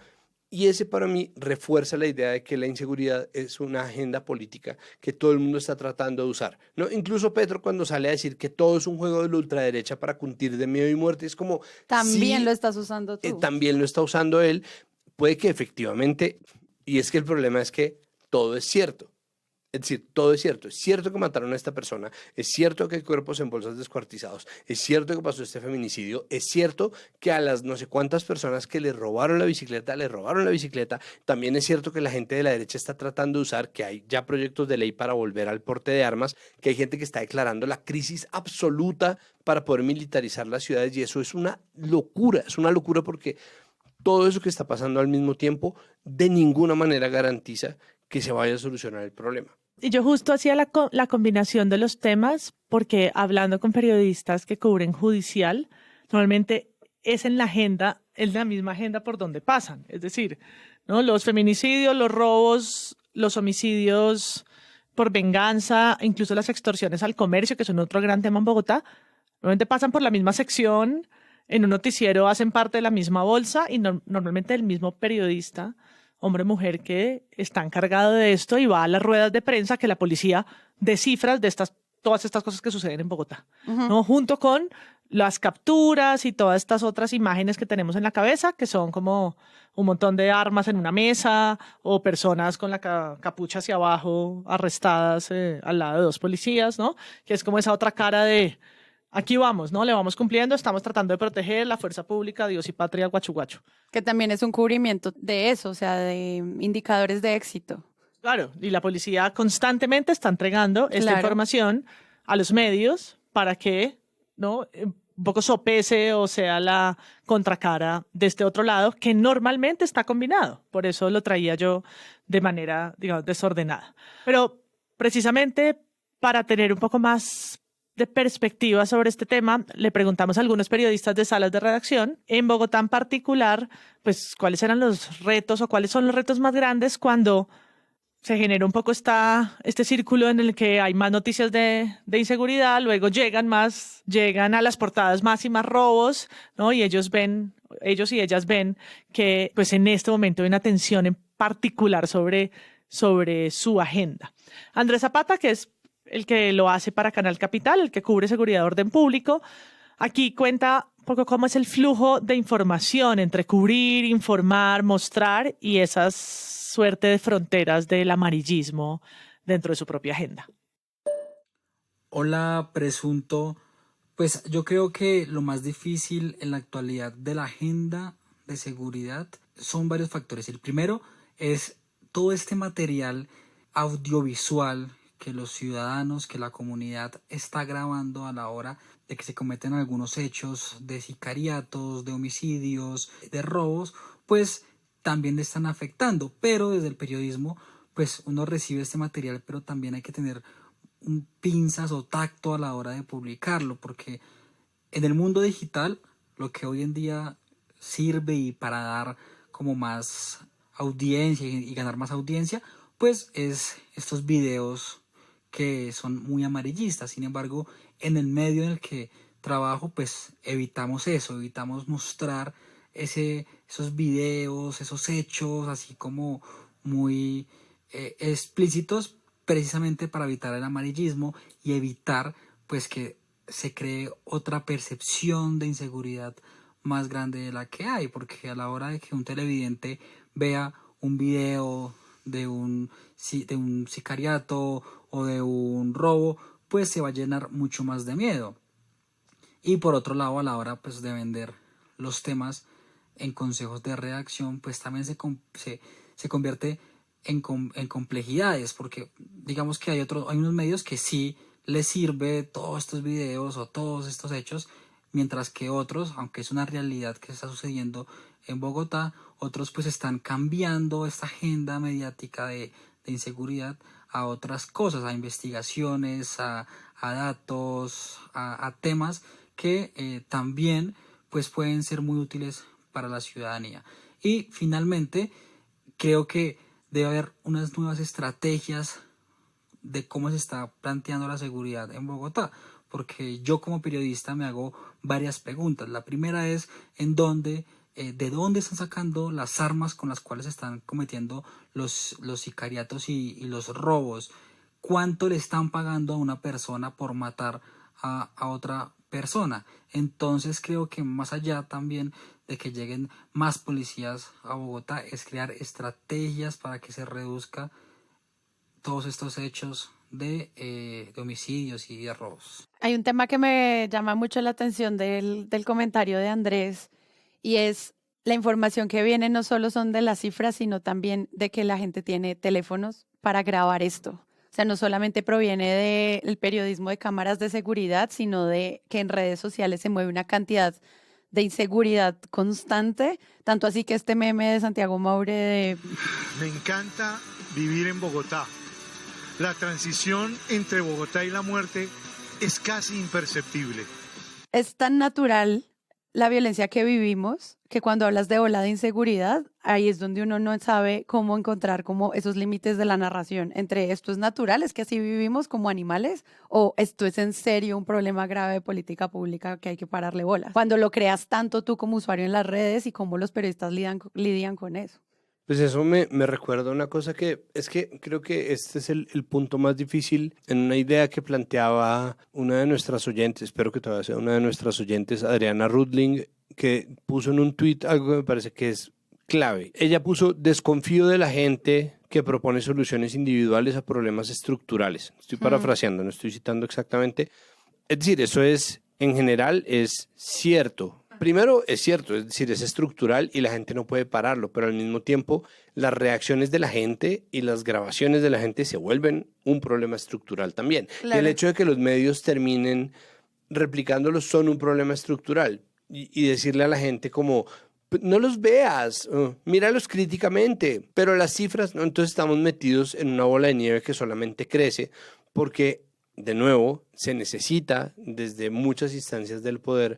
y ese para mí refuerza la idea de que la inseguridad es una agenda política que todo el mundo está tratando de usar, ¿no? Incluso Petro, cuando sale a decir que todo es un juego de la ultraderecha para cundir de miedo y muerte, es como... También sí, lo estás usando tú. También lo está usando él. Puede que efectivamente, y es que el problema es que todo es cierto. Es decir, todo es cierto. Es cierto que mataron a esta persona, es cierto que hay cuerpos en bolsas descuartizados, es cierto que pasó este feminicidio, es cierto que a las no sé cuántas personas que le robaron la bicicleta, también es cierto que la gente de la derecha está tratando de usar, que hay ya proyectos de ley para volver al porte de armas, que hay gente que está declarando la crisis absoluta para poder militarizar las ciudades, y eso es una locura porque todo eso que está pasando al mismo tiempo de ninguna manera garantiza que se vaya a solucionar el problema. Y yo justo hacía la combinación de los temas porque hablando con periodistas que cubren judicial, normalmente es en la agenda, es la misma agenda por donde pasan. Es decir, ¿no? Los feminicidios, los robos, los homicidios por venganza, incluso las extorsiones al comercio, que son otro gran tema en Bogotá, normalmente pasan por la misma sección, en un noticiero hacen parte de la misma bolsa y normalmente el mismo periodista, hombre o mujer, que está encargado de esto y va a las ruedas de prensa que la policía descifra de todas estas cosas que suceden en Bogotá, ¿no? Junto con las capturas y todas estas otras imágenes que tenemos en la cabeza, que son como un montón de armas en una mesa o personas con la capucha hacia abajo arrestadas al lado de dos policías, ¿no? Que es como esa otra cara de aquí vamos, ¿no? Le vamos cumpliendo, estamos tratando de proteger la fuerza pública, Dios y patria, guachu guachu. Que también es un cubrimiento de eso, o sea, de indicadores de éxito. Claro, y la policía constantemente está entregando esta información a los medios para que, ¿no?, un poco sopese o sea la contracara de este otro lado, que normalmente está combinado. Por eso lo traía yo de manera, digamos, desordenada. Pero precisamente para tener un poco más de perspectiva sobre este tema, le preguntamos a algunos periodistas de salas de redacción, en Bogotá en particular, pues cuáles eran los retos o cuáles son los retos más grandes cuando se genera un poco este círculo en el que hay más noticias de inseguridad, luego llegan a las portadas más y más robos, ¿no? Y ellos y ellas ven que pues en este momento hay una tensión en particular sobre su agenda. Andrés Zapata, que es el que lo hace para Canal Capital, el que cubre seguridad y orden público, aquí cuenta un poco cómo es el flujo de información entre cubrir, informar, mostrar y esas suerte de fronteras del amarillismo dentro de su propia agenda. Hola, presunto. Pues yo creo que lo más difícil en la actualidad de la agenda de seguridad son varios factores. El primero es todo este material audiovisual que los ciudadanos, que la comunidad está grabando a la hora de que se cometen algunos hechos de sicariatos, de homicidios, de robos, pues también le están afectando. Pero desde el periodismo, pues uno recibe este material, pero también hay que tener pinzas o tacto a la hora de publicarlo, porque en el mundo digital lo que hoy en día sirve y para dar como más audiencia y ganar más audiencia, pues es estos videos que son muy amarillistas. Sin embargo, en el medio en el que trabajo, pues evitamos eso, evitamos mostrar esos videos, esos hechos así como muy explícitos, precisamente para evitar el amarillismo y evitar pues que se cree otra percepción de inseguridad más grande de la que hay, porque a la hora de que un televidente vea un video de un sicariato o de un robo, pues se va a llenar mucho más de miedo. Y por otro lado, a la hora pues de vender los temas en consejos de redacción, pues también se convierte en complejidades, porque digamos que hay unos medios que sí les sirve todos estos videos o todos estos hechos, mientras que otros, aunque es una realidad que está sucediendo en Bogotá, otros pues están cambiando esta agenda mediática de inseguridad a otras cosas, a investigaciones, a datos, a temas que también pues pueden ser muy útiles para la ciudadanía. Y finalmente creo que debe haber unas nuevas estrategias de cómo se está planteando la seguridad en Bogotá, porque yo como periodista me hago varias preguntas. La primera es de dónde están sacando las armas con las cuales están cometiendo los sicariatos y los robos. ¿Cuánto le están pagando a una persona por matar a otra persona? Entonces creo que más allá también de que lleguen más policías a Bogotá, es crear estrategias para que se reduzca todos estos hechos de homicidios y de robos. Hay un tema que me llama mucho la atención del comentario de Andrés, y es la información que viene no solo son de las cifras, sino también de que la gente tiene teléfonos para grabar esto. O sea, no solamente proviene del periodismo de cámaras de seguridad, sino de que en redes sociales se mueve una cantidad de inseguridad constante, tanto así que este meme de Santiago Maure Me encanta vivir en Bogotá. La transición entre Bogotá y la muerte es casi imperceptible. Es tan natural la violencia que vivimos que cuando hablas de ola de inseguridad, ahí es donde uno no sabe cómo encontrar como esos límites de la narración entre esto es natural, es que así vivimos como animales, o esto es en serio un problema grave de política pública que hay que pararle bolas. Cuando lo creas tanto tú como usuario en las redes y cómo los periodistas lidian con eso. Pues eso me recuerda una cosa que es que creo que este es el punto más difícil en una idea que planteaba una de nuestras oyentes, espero que todavía sea una de nuestras oyentes, Adriana Rudling, que puso en un tuit algo que me parece que es clave. Ella puso: desconfío de la gente que propone soluciones individuales a problemas estructurales. Estoy parafraseando, no estoy citando exactamente. Es decir, eso es, en general, es cierto. Primero, es cierto, es decir, es estructural y la gente no puede pararlo, pero al mismo tiempo las reacciones de la gente y las grabaciones de la gente se vuelven un problema estructural también. Claro. Y el hecho de que los medios terminen replicándolos son un problema estructural. Y decirle a la gente como, no los veas, míralos críticamente, pero las cifras, ¿no? Entonces estamos metidos en una bola de nieve que solamente crece porque de nuevo, se necesita desde muchas instancias del poder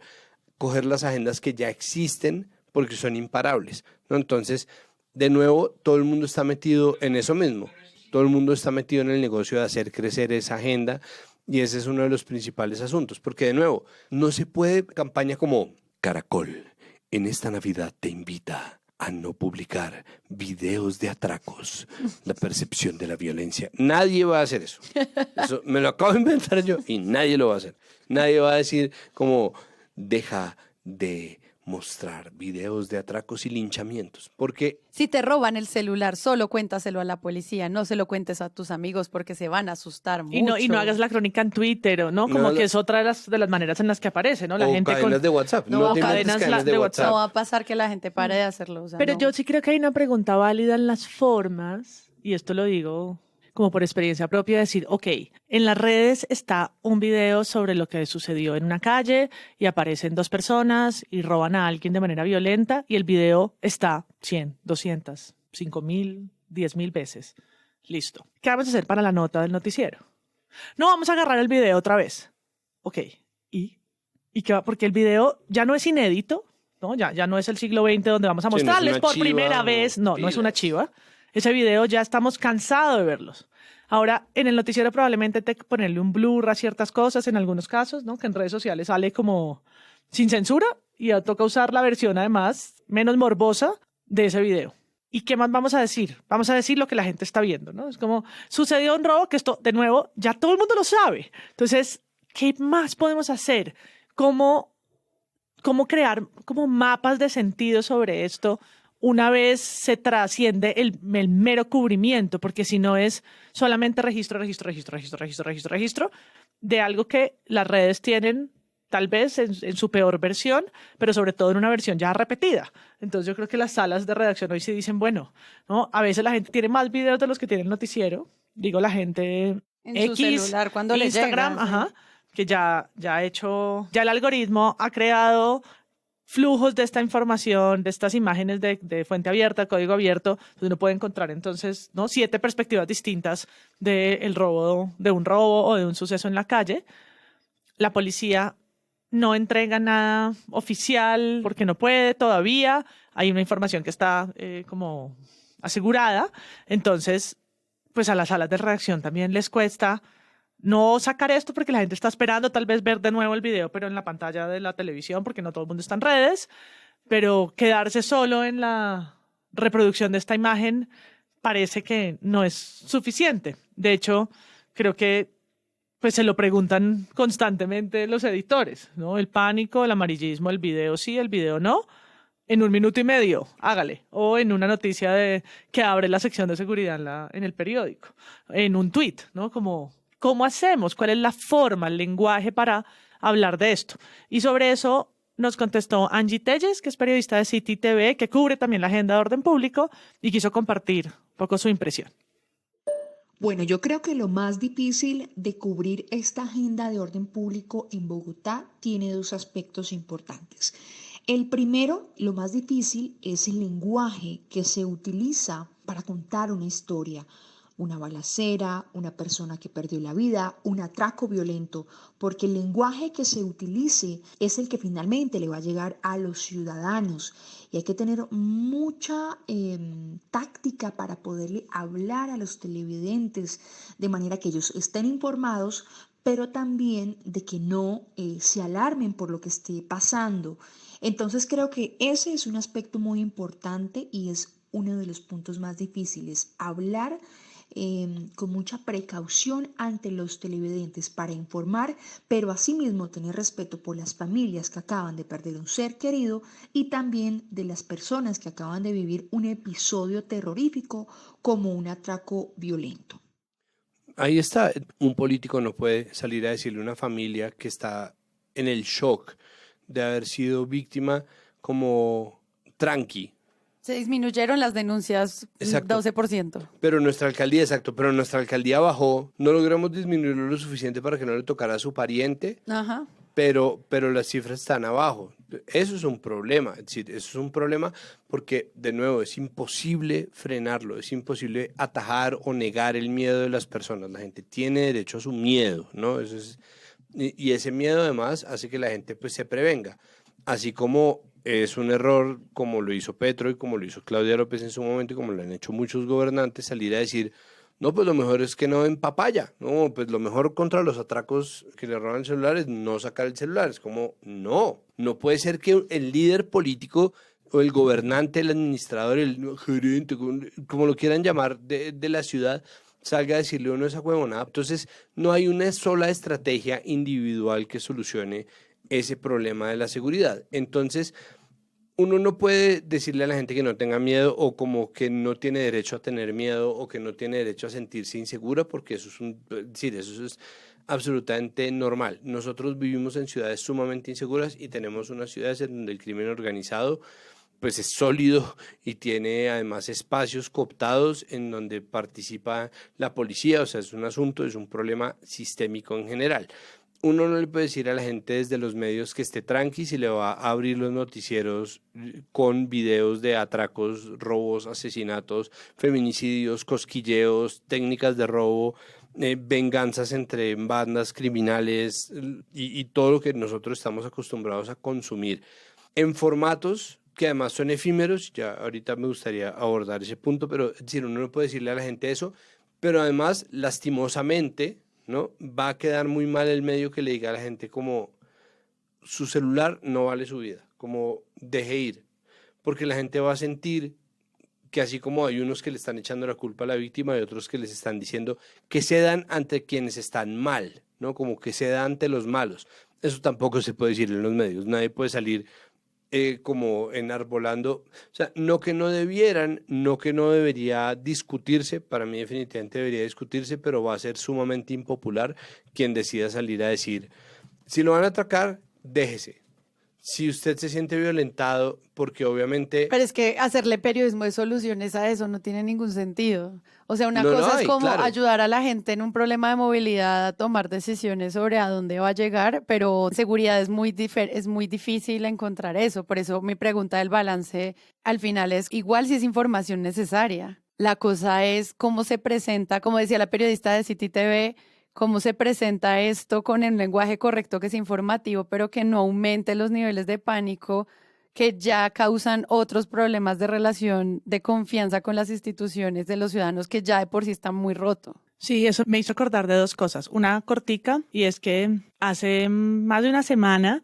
coger las agendas que ya existen porque son imparables, ¿no? Entonces, de nuevo, todo el mundo está metido en eso mismo. Todo el mundo está metido en el negocio de hacer crecer esa agenda y ese es uno de los principales asuntos. Porque, de nuevo, no se puede campaña como Caracol, en esta Navidad te invita a no publicar videos de atracos, la percepción de la violencia. Nadie va a hacer eso. Eso me lo acabo de inventar yo y nadie lo va a hacer. Nadie va a decir como deja de mostrar videos de atracos y linchamientos, porque Si te roban el celular, solo cuéntaselo a la policía, no se lo cuentes a tus amigos porque se van a asustar mucho. Y no hagas la crónica en Twitter, ¿no? Como que es otra de las maneras en las que aparece, ¿no? La o gente cadenas de WhatsApp. No, te inventes cadenas de WhatsApp. No va a pasar que la gente pare de hacerlo. O sea, Pero no. yo sí creo que hay una pregunta válida en las formas, y esto lo digo como por experiencia propia, decir, ok, en las redes está un video sobre lo que sucedió en una calle y aparecen dos personas y roban a alguien de manera violenta y el video está 100, 200, 5.000, 10.000 veces. Listo. ¿Qué vamos a hacer para la nota del noticiero? No, vamos a agarrar el video otra vez. Ok, ¿y qué va? Porque el video ya no es inédito, ¿no? Ya no es el siglo XX donde vamos a Sí, no es mostrarles una por chiva primera o vez. No es una pilas. chiva. Ese video ya estamos cansados de verlos. Ahora, en el noticiero probablemente te ponerle un blur a ciertas cosas en algunos casos, ¿no? Que en redes sociales sale como sin censura y ya toca usar la versión además menos morbosa de ese video. ¿Y qué más vamos a decir? Vamos a decir lo que la gente está viendo, ¿no? Es como, sucedió un robo, que esto, de nuevo, ya todo el mundo lo sabe. Entonces, ¿qué más podemos hacer? ¿Cómo crear como mapas de sentido sobre esto una vez se trasciende el mero cubrimiento? Porque si no es solamente registro de algo que las redes tienen tal vez en su peor versión, pero sobre todo en una versión ya repetida. Entonces yo creo que las salas de redacción hoy sí dicen, bueno, ¿no? A veces la gente tiene más videos de los que tiene el noticiero. Digo, la gente En su celular, cuando le Instagram, llega, sí. ajá, que ya ha hecho, ya el algoritmo ha creado flujos de esta información, de estas imágenes de fuente abierta, código abierto, donde uno puede encontrar entonces, ¿no? 7 perspectivas distintas del robo, de un robo o de un suceso en la calle. La policía no entrega nada oficial porque no puede todavía. Hay una información que está como asegurada. Entonces, pues a las salas de redacción también les cuesta no sacar esto porque la gente está esperando tal vez ver de nuevo el video, pero en la pantalla de la televisión, porque no todo el mundo está en redes, pero quedarse solo en la reproducción de esta imagen parece que no es suficiente. De hecho, creo que pues se lo preguntan constantemente los editores, ¿no? El pánico, el amarillismo, el video sí, el video no. En 1 minuto y medio, hágale. O en una noticia que abre la sección de seguridad en el periódico. En un tuit, ¿no? Como, ¿cómo hacemos? ¿Cuál es la forma, el lenguaje para hablar de esto? Y sobre eso nos contestó Angie Telles, que es periodista de City TV, que cubre también la agenda de orden público y quiso compartir un poco su impresión. Bueno, yo creo que lo más difícil de cubrir esta agenda de orden público en Bogotá tiene 2 aspectos importantes. El primero, lo más difícil, es el lenguaje que se utiliza para contar una historia. Una balacera, una persona que perdió la vida, un atraco violento, porque el lenguaje que se utilice es el que finalmente le va a llegar a los ciudadanos y hay que tener mucha táctica para poderle hablar a los televidentes de manera que ellos estén informados, pero también de que no se alarmen por lo que esté pasando. Entonces creo que ese es un aspecto muy importante y es uno de los puntos más difíciles, hablar con mucha precaución ante los televidentes para informar, pero asimismo tener respeto por las familias que acaban de perder un ser querido y también de las personas que acaban de vivir un episodio terrorífico como un atraco violento. ahí está, un político no puede salir a decirle a una familia que está en el shock de haber sido víctima como tranqui. Se disminuyeron las denuncias Exacto. 12%. Pero nuestra alcaldía bajó, no logramos disminuirlo lo suficiente para que no le tocara a su pariente. Ajá. pero las cifras están abajo. Eso es un problema, es decir, eso es un problema porque, de nuevo, es imposible frenarlo, es imposible atajar o negar el miedo de las personas. La gente tiene derecho a su miedo, ¿no? Eso es, y ese miedo además hace que la gente pues se prevenga, así como es un error, como lo hizo Petro y como lo hizo Claudia López en su momento y como lo han hecho muchos gobernantes, salir a decir: no, pues lo mejor es que no den papaya, no, pues lo mejor contra los atracos que le roban el celular es no sacar el celular. Es como, no puede ser que el líder político o el gobernante, el administrador, el gerente, como lo quieran llamar, de la ciudad, salga a decirle uno esa huevonada. Entonces, no hay una sola estrategia individual que solucione ese problema de la seguridad. Entonces, uno no puede decirle a la gente que no tenga miedo o como que no tiene derecho a tener miedo o que no tiene derecho a sentirse insegura, porque eso es absolutamente normal. Nosotros vivimos en ciudades sumamente inseguras y tenemos unas ciudades en donde el crimen organizado pues es sólido y tiene además espacios cooptados en donde participa la policía. O sea, es un problema sistémico en general. Uno no le puede decir a la gente desde los medios que esté tranqui si le va a abrir los noticieros con videos de atracos, robos, asesinatos, feminicidios, cosquilleos, técnicas de robo, venganzas entre bandas criminales y todo lo que nosotros estamos acostumbrados a consumir en formatos que además son efímeros. Ya ahorita me gustaría abordar ese punto, pero es decir, uno no puede decirle a la gente eso, pero además lastimosamente, ¿no? Va a quedar muy mal el medio que le diga a la gente como su celular no vale su vida, como deje ir, porque la gente va a sentir que así como hay unos que le están echando la culpa a la víctima y otros que les están diciendo que cedan ante quienes están mal, ¿no? Como que ceda ante los malos. Eso tampoco se puede decir en los medios. Nadie puede salir como enarbolando, o sea, no que no debieran, no que no debería discutirse, para mí definitivamente debería discutirse, pero va a ser sumamente impopular quien decida salir a decir: si lo van a atacar, déjese. Si usted se siente violentado, porque obviamente... Pero es que hacerle periodismo de soluciones a eso no tiene ningún sentido. O sea, una cosa es como ayudar a la gente en un problema de movilidad a tomar decisiones sobre a dónde va a llegar, pero seguridad es muy difícil encontrar eso. Por eso mi pregunta del balance al final es igual si es información necesaria. La cosa es cómo se presenta, como decía la periodista de City TV, cómo se presenta esto con el lenguaje correcto que es informativo, pero que no aumente los niveles de pánico que ya causan otros problemas de relación, de confianza con las instituciones de los ciudadanos, que ya de por sí están muy roto. Sí, eso me hizo acordar de dos cosas. Una cortica, y es que hace más de una semana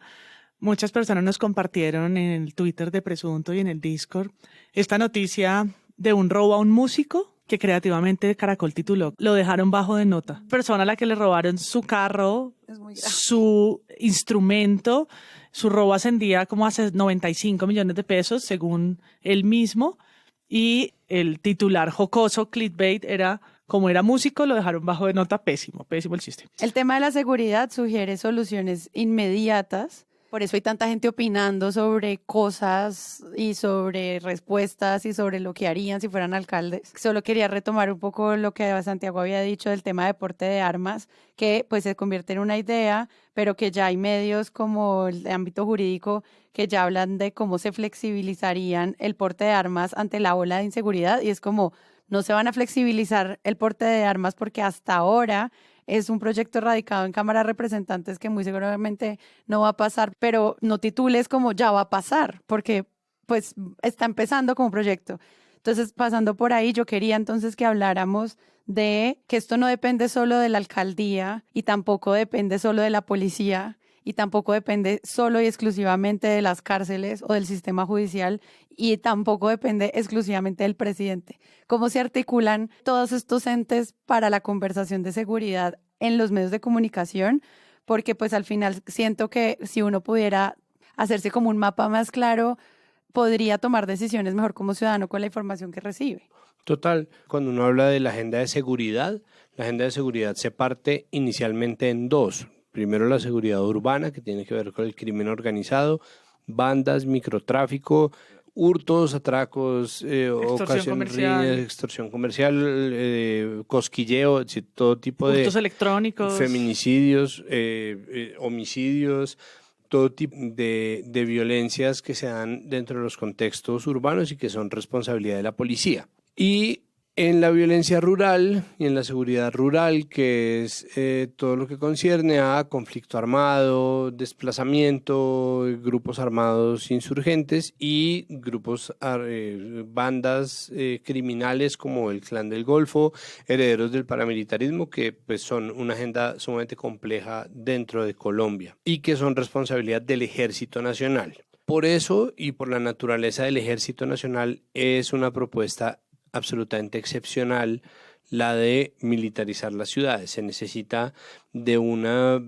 muchas personas nos compartieron en el Twitter de Presunto y en el Discord esta noticia de un robo a un músico que creativamente Caracol tituló "Lo dejaron bajo de nota". Persona a la que le robaron su carro, su instrumento. Su robo ascendía como a 95 millones de pesos, según él mismo. Y el titular jocoso, clickbait, era: como era músico, lo dejaron bajo de nota. Pésimo el chiste. El tema de la seguridad sugiere soluciones inmediatas. Por eso hay tanta gente opinando sobre cosas y sobre respuestas y sobre lo que harían si fueran alcaldes. Solo quería retomar un poco lo que Santiago había dicho del tema de porte de armas, que pues se convierte en una idea, pero que ya hay medios como el ámbito jurídico que ya hablan de cómo se flexibilizarían el porte de armas ante la ola de inseguridad, y es como no se van a flexibilizar el porte de armas porque hasta ahora es un proyecto radicado en Cámara de Representantes que muy seguramente no va a pasar, pero no titules como ya va a pasar, porque pues está empezando como proyecto. Entonces, pasando por ahí, yo quería entonces que habláramos de que esto no depende solo de la alcaldía y tampoco depende solo de la policía y tampoco depende solo y exclusivamente de las cárceles o del sistema judicial y tampoco depende exclusivamente del presidente. ¿Cómo se articulan todos estos entes para la conversación de seguridad en los medios de comunicación? Porque pues al final siento que si uno pudiera hacerse como un mapa más claro, podría tomar decisiones mejor como ciudadano con la información que recibe. Total, cuando uno habla de la agenda de seguridad se parte inicialmente en dos. Primero, la seguridad urbana, que tiene que ver con el crimen organizado, bandas, microtráfico, hurtos, atracos, comercial. extorsión comercial, cosquilleo, es decir, todo tipo de hurtos electrónicos, feminicidios, homicidios, todo tipo de violencias que se dan dentro de los contextos urbanos y que son responsabilidad de la policía. Y en la violencia rural y en la seguridad rural, que es todo lo que concierne a conflicto armado, desplazamiento, grupos armados insurgentes y grupos, bandas criminales como el Clan del Golfo, herederos del paramilitarismo, que pues son una agenda sumamente compleja dentro de Colombia y que son responsabilidad del Ejército Nacional. Por eso y por la naturaleza del Ejército Nacional es una propuesta absolutamente excepcional la de militarizar las ciudades. Se necesita de un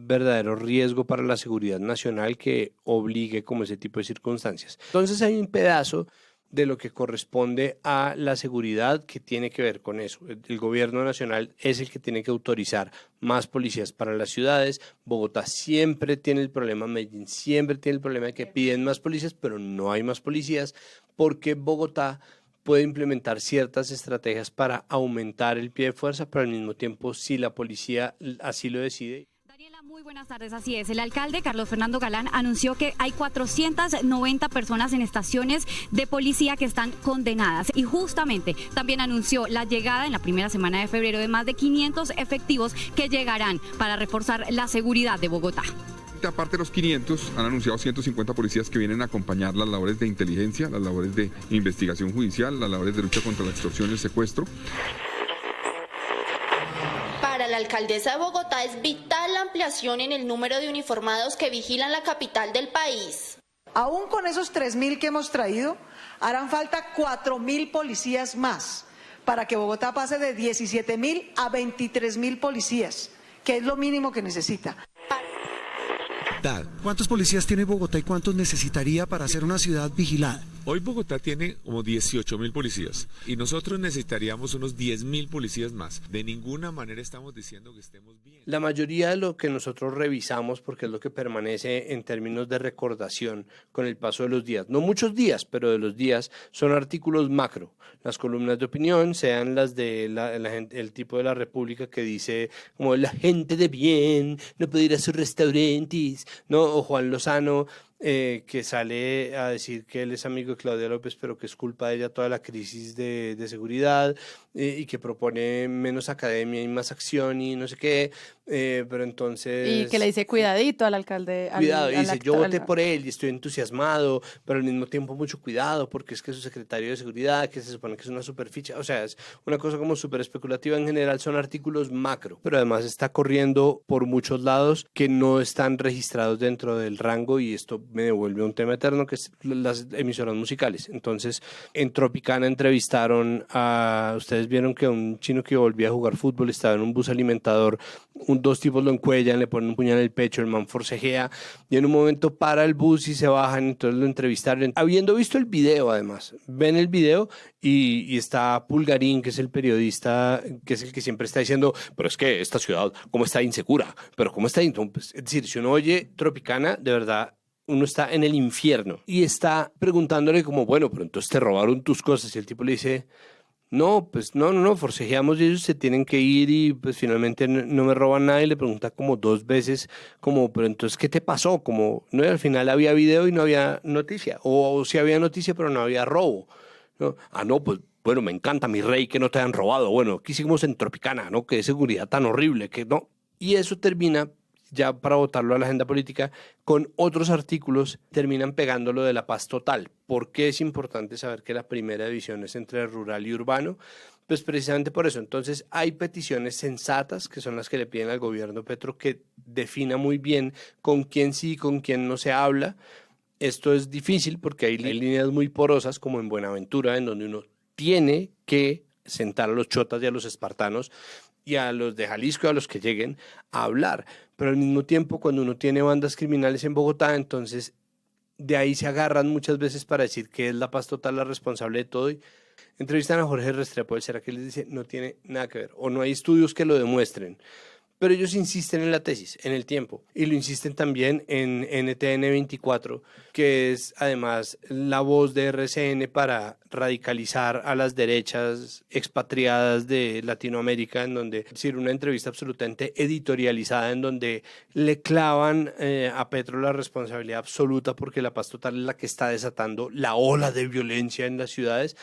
verdadero riesgo para la seguridad nacional que obligue como ese tipo de circunstancias. Entonces hay un pedazo de lo que corresponde a la seguridad que tiene que ver con eso. El gobierno nacional es el que tiene que autorizar más policías para las ciudades. Bogotá siempre tiene el problema, Medellín siempre tiene el problema de que piden más policías, pero no hay más policías porque Bogotá puede implementar ciertas estrategias para aumentar el pie de fuerza, pero al mismo tiempo, si la policía así lo decide. Daniela, muy buenas tardes, así es. El alcalde Carlos Fernando Galán anunció que hay 490 personas en estaciones de policía que están condenadas y justamente también anunció la llegada en la primera semana de febrero de más de 500 efectivos que llegarán para reforzar la seguridad de Bogotá. Aparte de los 500, han anunciado 150 policías que vienen a acompañar las labores de inteligencia, las labores de investigación judicial, las labores de lucha contra la extorsión y el secuestro. Para la alcaldesa de Bogotá es vital la ampliación en el número de uniformados que vigilan la capital del país. Aún con esos 3.000 que hemos traído, harán falta 4.000 policías más para que Bogotá pase de 17.000 a 23.000 policías, que es lo mínimo que necesita. ¿Cuántos policías tiene Bogotá y cuántos necesitaría para ser una ciudad vigilada? Hoy Bogotá tiene como 18.000 policías y nosotros necesitaríamos unos 10.000 policías más. De ninguna manera estamos diciendo que estemos bien. La mayoría de lo que nosotros revisamos, porque es lo que permanece en términos de recordación con el paso de los días, no muchos días, pero de los días, son artículos macro. Las columnas de opinión, sean las de el tipo de la República que dice como la gente de bien no puede ir a sus restaurantes, ¿no? O Juan Lozano, que sale a decir que él es amigo de Claudia López, pero que es culpa de ella toda la crisis de seguridad, y que propone menos academia y más acción y no sé qué, pero entonces... Y que le dice cuidadito al alcalde. Cuidado, y dice, yo voté por él y estoy entusiasmado, pero al mismo tiempo mucho cuidado porque es que su secretario de seguridad, que se supone que es una superficie, o sea, es una cosa como súper especulativa. En general son artículos macro, pero además está corriendo por muchos lados que no están registrados dentro del rango, y esto me devuelve un tema eterno, que es las emisoras musicales. Entonces, en Tropicana entrevistaron a... Ustedes vieron que un chino que volvía a jugar fútbol estaba en un bus alimentador, dos tipos lo encuellan, le ponen un puñal en el pecho, el man forcejea, y en un momento para el bus y se bajan, entonces lo entrevistaron. Habiendo visto el video, además, ven el video y está Pulgarín, que es el periodista, que es el que siempre está diciendo, pero es que esta ciudad, ¿cómo está insegura? Pero ¿cómo está? Pues, es decir, si uno oye Tropicana, de verdad, uno está en el infierno y está preguntándole como, bueno, pero entonces te robaron tus cosas, y el tipo le dice, no, pues no, forcejeamos y ellos se tienen que ir, y pues finalmente no me roban nada, y le pregunta como 2 veces como, pero entonces ¿qué te pasó? Como, no, y al final había video y no había noticia, o sí había noticia pero no había robo, ¿no? No, pues bueno, me encanta mi rey que no te hayan robado, bueno, aquí seguimos en Tropicana, ¿no? Qué seguridad tan horrible, que no, y eso termina ya para votarlo a la agenda política, con otros artículos terminan pegándolo de la paz total. ¿Por qué es importante saber que la primera división es entre rural y urbano? Pues precisamente por eso. Entonces hay peticiones sensatas, que son las que le piden al gobierno Petro, que defina muy bien con quién sí y con quién no se habla. Esto es difícil porque hay líneas muy porosas, como en Buenaventura, en donde uno tiene que sentar a los chotas y a los espartanos y a los de Jalisco y a los que lleguen a hablar. Pero al mismo tiempo, cuando uno tiene bandas criminales en Bogotá, entonces de ahí se agarran muchas veces para decir que es la paz total la responsable de todo. Y entrevistan a Jorge Restrepo, ¿será que les dice? No tiene nada que ver, o no hay estudios que lo demuestren. Pero ellos insisten en la tesis, en el tiempo, y lo insisten también en NTN 24, que es además la voz de RCN para radicalizar a las derechas expatriadas de Latinoamérica, en donde es decir, una entrevista absolutamente editorializada, en donde le clavan a Petro la responsabilidad absoluta porque la paz total es la que está desatando la ola de violencia en las ciudades,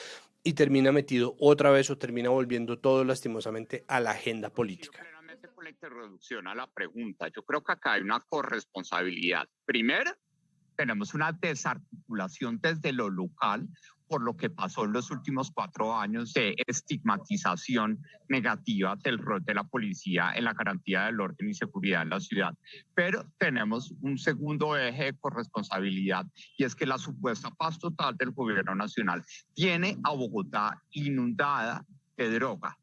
y termina metido otra vez o termina volviendo todo lastimosamente a la agenda política. Por la introducción a la pregunta, yo creo que acá hay una corresponsabilidad. Primero, tenemos una desarticulación desde lo local por lo que pasó en los últimos 4 años de estigmatización negativa del rol de la policía en la garantía del orden y seguridad en la ciudad. Pero tenemos un segundo eje de corresponsabilidad, y es que la supuesta paz total del gobierno nacional tiene a Bogotá inundada de droga.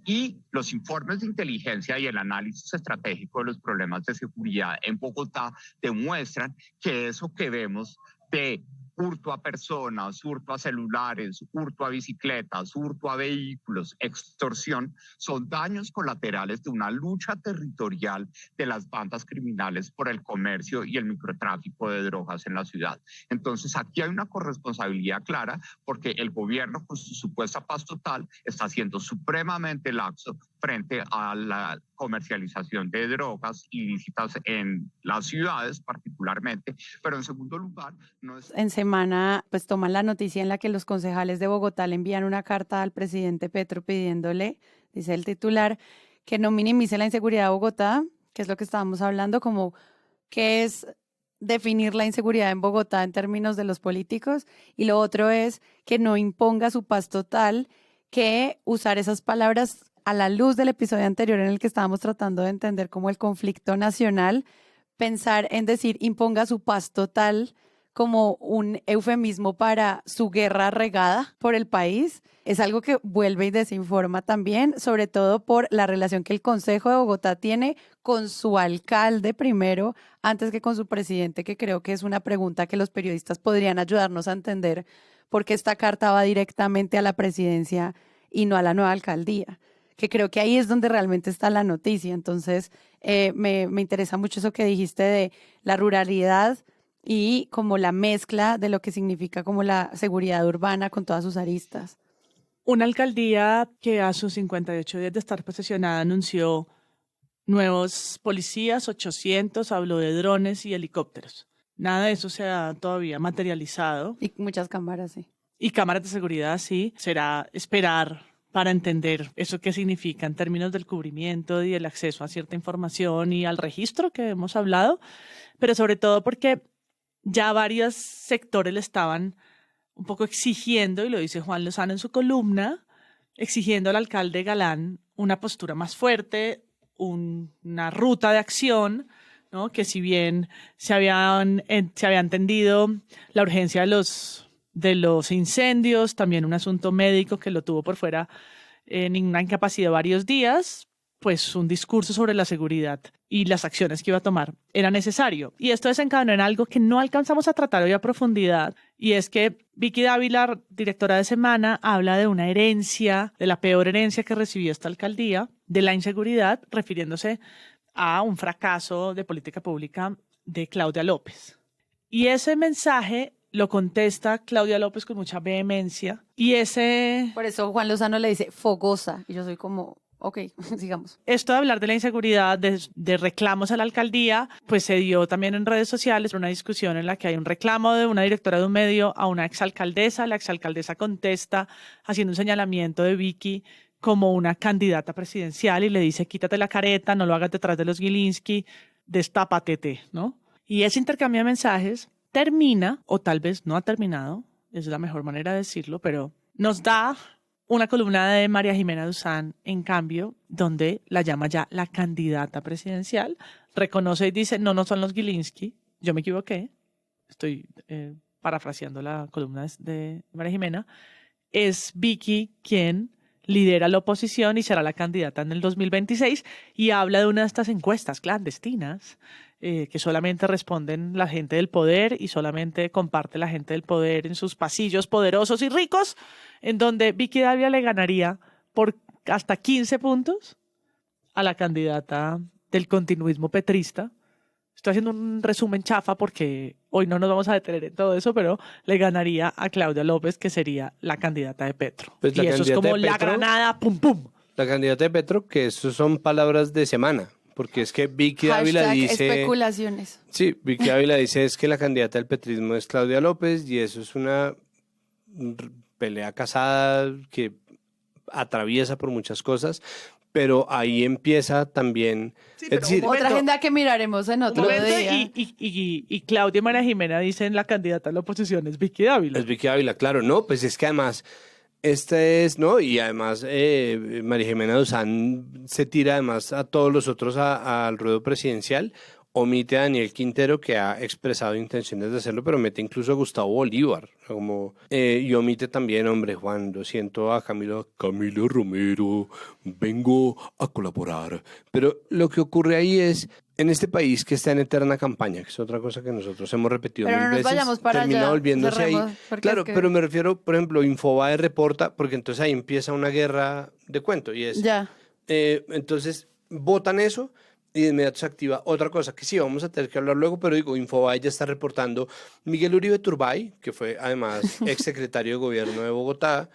Y los informes de inteligencia y el análisis estratégico de los problemas de seguridad en Bogotá demuestran que eso que vemos de hurto a personas, hurto a celulares, hurto a bicicletas, hurto a vehículos, extorsión, son daños colaterales de una lucha territorial de las bandas criminales por el comercio y el microtráfico de drogas en la ciudad. Entonces aquí hay una corresponsabilidad clara porque el gobierno con su supuesta paz total está siendo supremamente laxo frente a la comercialización de drogas ilícitas en las ciudades particularmente, pero en segundo lugar no es... En semana pues toman la noticia en la que los concejales de Bogotá le envían una carta al presidente Petro pidiéndole, dice el titular, que no minimice la inseguridad de Bogotá, que es lo que estábamos hablando, como qué es definir la inseguridad en Bogotá en términos de los políticos, y lo otro es que no imponga su paz total, que usar esas palabras a la luz del episodio anterior en el que estábamos tratando de entender como el conflicto nacional, pensar en decir imponga su paz total como un eufemismo para su guerra regada por el país, es algo que vuelve y desinforma también, sobre todo por la relación que el Consejo de Bogotá tiene con su alcalde primero, antes que con su presidente, que creo que es una pregunta que los periodistas podrían ayudarnos a entender, porque esta carta va directamente a la presidencia y no a la nueva alcaldía, que creo que ahí es donde realmente está la noticia. Entonces, me interesa mucho eso que dijiste de la ruralidad y como la mezcla de lo que significa como la seguridad urbana con todas sus aristas. Una alcaldía que a sus 58 días de estar posesionada anunció nuevos policías, 800, habló de drones y helicópteros. Nada de eso se ha todavía materializado. Y muchas cámaras, sí. Y cámaras de seguridad, sí. Será esperar para entender eso qué significa en términos del cubrimiento y el acceso a cierta información y al registro que hemos hablado, pero sobre todo porque ya varios sectores le estaban un poco exigiendo, y lo dice Juan Lozano en su columna, exigiendo al alcalde Galán una postura más fuerte, una ruta de acción, ¿no? Que si bien se había entendido la urgencia de los incendios, también un asunto médico que lo tuvo por fuera en una incapacidad varios días, pues un discurso sobre la seguridad y las acciones que iba a tomar era necesario. Y esto desencadenó en algo que no alcanzamos a tratar hoy a profundidad, y es que Vicky Dávila, directora de Semana, habla de una herencia, de la peor herencia que recibió esta alcaldía, de la inseguridad, refiriéndose a un fracaso de política pública de Claudia López. Y ese mensaje lo contesta Claudia López con mucha vehemencia. Por eso Juan Lozano le dice fogosa, y yo soy como... Ok, sigamos. Esto de hablar de la inseguridad, de reclamos a la alcaldía, pues se dio también en redes sociales una discusión en la que hay un reclamo de una directora de un medio a una exalcaldesa. La exalcaldesa contesta haciendo un señalamiento de Vicky como una candidata presidencial y le dice quítate la careta, no lo hagas detrás de los Gilinski, destápatete, ¿no? Y ese intercambio de mensajes termina, o tal vez no ha terminado, es la mejor manera de decirlo, pero nos da una columna de María Jimena Duzán, en cambio, donde la llama ya la candidata presidencial, reconoce y dice, no son los Gilinski, yo me equivoqué, estoy parafraseando la columna de María Jimena, es Vicky quien lidera la oposición y será la candidata en el 2026, y habla de una de estas encuestas clandestinas que solamente responden la gente del poder y solamente comparte la gente del poder en sus pasillos poderosos y ricos, en donde Vicky Dávila le ganaría por hasta 15 puntos a la candidata del continuismo petrista. Estoy haciendo un resumen chafa porque hoy no nos vamos a detener en todo eso, pero le ganaría a Claudia López, que sería la candidata de Petro. Pues y eso es como la granada, pum, pum. La candidata de Petro, que eso son palabras de semana, porque es que Vicky Ávila dice... especulaciones. Sí, Vicky Ávila dice es que la candidata del petrismo es Claudia López y eso es una pelea casada que atraviesa por muchas cosas, pero ahí empieza también... Sí, es decir, otra agenda que miraremos en otro día. Y Claudia y María Jimena dicen la candidata de la oposición es Vicky Ávila. Es Vicky Ávila, claro, no, pues es que además... ¿no? Y además María Jimena Duzán se tira además a todos los otros al ruedo presidencial, omite a Daniel Quintero, que ha expresado intenciones de hacerlo, pero mete incluso a Gustavo Bolívar, como, y omite también, hombre, Juan, lo siento, a Camilo Romero, vengo a colaborar. Pero lo que ocurre ahí es, en este país que está en eterna campaña, que es otra cosa que nosotros hemos repetido pero mil no nos veces, vayamos para termina allá, volviéndose cerremos, ahí. Claro, pero me refiero, por ejemplo, Infobae reporta, porque entonces ahí empieza una guerra de cuento, y es, entonces votan eso, y de inmediato se activa otra cosa, que sí, vamos a tener que hablar luego, pero digo, Infobae ya está reportando Miguel Uribe Turbay, que fue además exsecretario de Gobierno de Bogotá,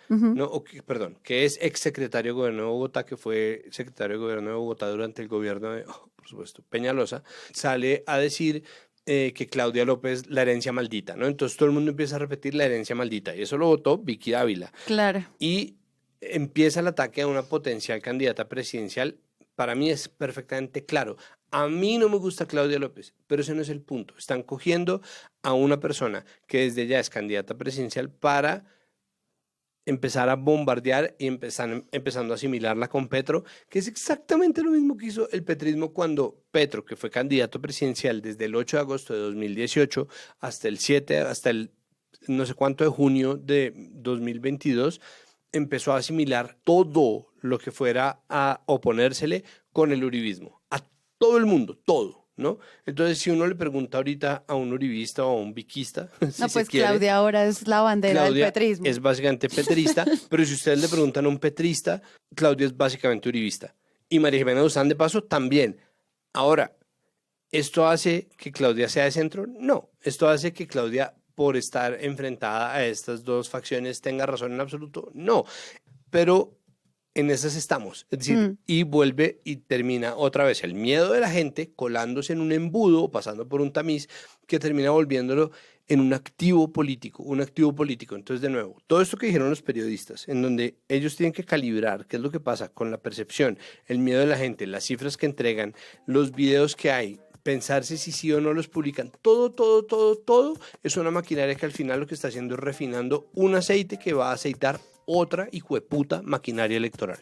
que es exsecretario de Gobierno de Bogotá, que fue secretario de Gobierno de Bogotá durante el gobierno de, por supuesto, Peñalosa, sale a decir que Claudia López, la herencia maldita, ¿no? Entonces todo el mundo empieza a repetir la herencia maldita, y eso lo votó Vicky Ávila. Claro. Y empieza el ataque a una potencial candidata presidencial. Para mí es perfectamente claro. A mí no me gusta Claudia López, pero ese no es el punto. Están cogiendo a una persona que desde ya es candidata presidencial para empezar a bombardear y empezando a asimilarla con Petro, que es exactamente lo mismo que hizo el petrismo cuando Petro, que fue candidato presidencial desde el 8 de agosto de 2018 hasta el no sé cuánto de junio de 2022, empezó a asimilar todo lo que fuera a oponérsele con el uribismo. A todo el mundo, todo, ¿no? Entonces, si uno le pregunta ahorita a un uribista o a un viquista... Claudia ahora es la bandera del petrismo. Es básicamente petrista, pero si ustedes le preguntan a un petrista, Claudia es básicamente uribista. Y María Jimena Duzán, de paso, también. Ahora, ¿esto hace que Claudia sea de centro? No. Esto hace que Claudia, por estar enfrentada a estas dos facciones, tenga razón en absoluto. No, pero en esas estamos. Es decir, y vuelve y termina otra vez el miedo de la gente colándose en un embudo o pasando por un tamiz que termina volviéndolo en un activo político, Entonces, de nuevo, todo esto que dijeron los periodistas, en donde ellos tienen que calibrar qué es lo que pasa con la percepción, el miedo de la gente, las cifras que entregan, los videos que hay, pensarse si sí o no los publican, todo es una maquinaria que al final lo que está haciendo es refinando un aceite que va a aceitar otra hijueputa maquinaria electoral.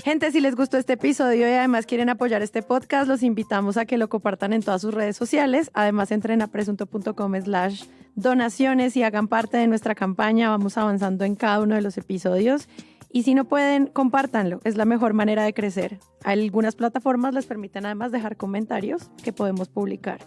Gente, si les gustó este episodio y además quieren apoyar este podcast, los invitamos a que lo compartan en todas sus redes sociales. Además, entren a presunto.com/donaciones y hagan parte de nuestra campaña. Vamos avanzando en cada uno de los episodios. Y si no pueden, compártanlo. Es la mejor manera de crecer. Algunas plataformas les permiten además dejar comentarios que podemos publicar.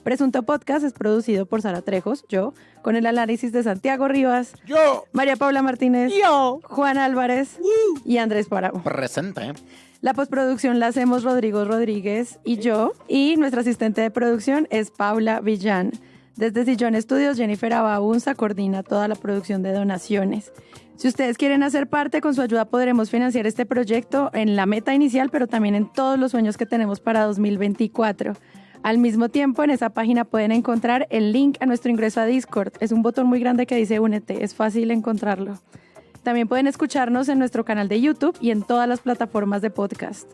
Presunto Podcast es producido por Sara Trejos, yo, con el análisis de Santiago Rivas, yo, María Paula Martínez, yo, Juan Álvarez y Andrés Páramo. Presente. La postproducción la hacemos Rodrigo Rodríguez y yo, y nuestra asistente de producción es Paula Villán. Desde Sillón Estudios, Jennifer Abaunza coordina toda la producción de donaciones. Si ustedes quieren hacer parte, con su ayuda podremos financiar este proyecto en la meta inicial, pero también en todos los sueños que tenemos para 2024. Al mismo tiempo, en esa página pueden encontrar el link a nuestro ingreso a Discord. Es un botón muy grande que dice Únete, es fácil encontrarlo. También pueden escucharnos en nuestro canal de YouTube y en todas las plataformas de podcast.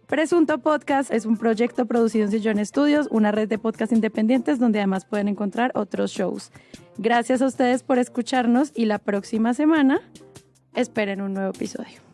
Presunto Podcast es un proyecto producido en Sillón Estudios, una red de podcast independientes donde además pueden encontrar otros shows. Gracias a ustedes por escucharnos y la próxima semana esperen un nuevo episodio.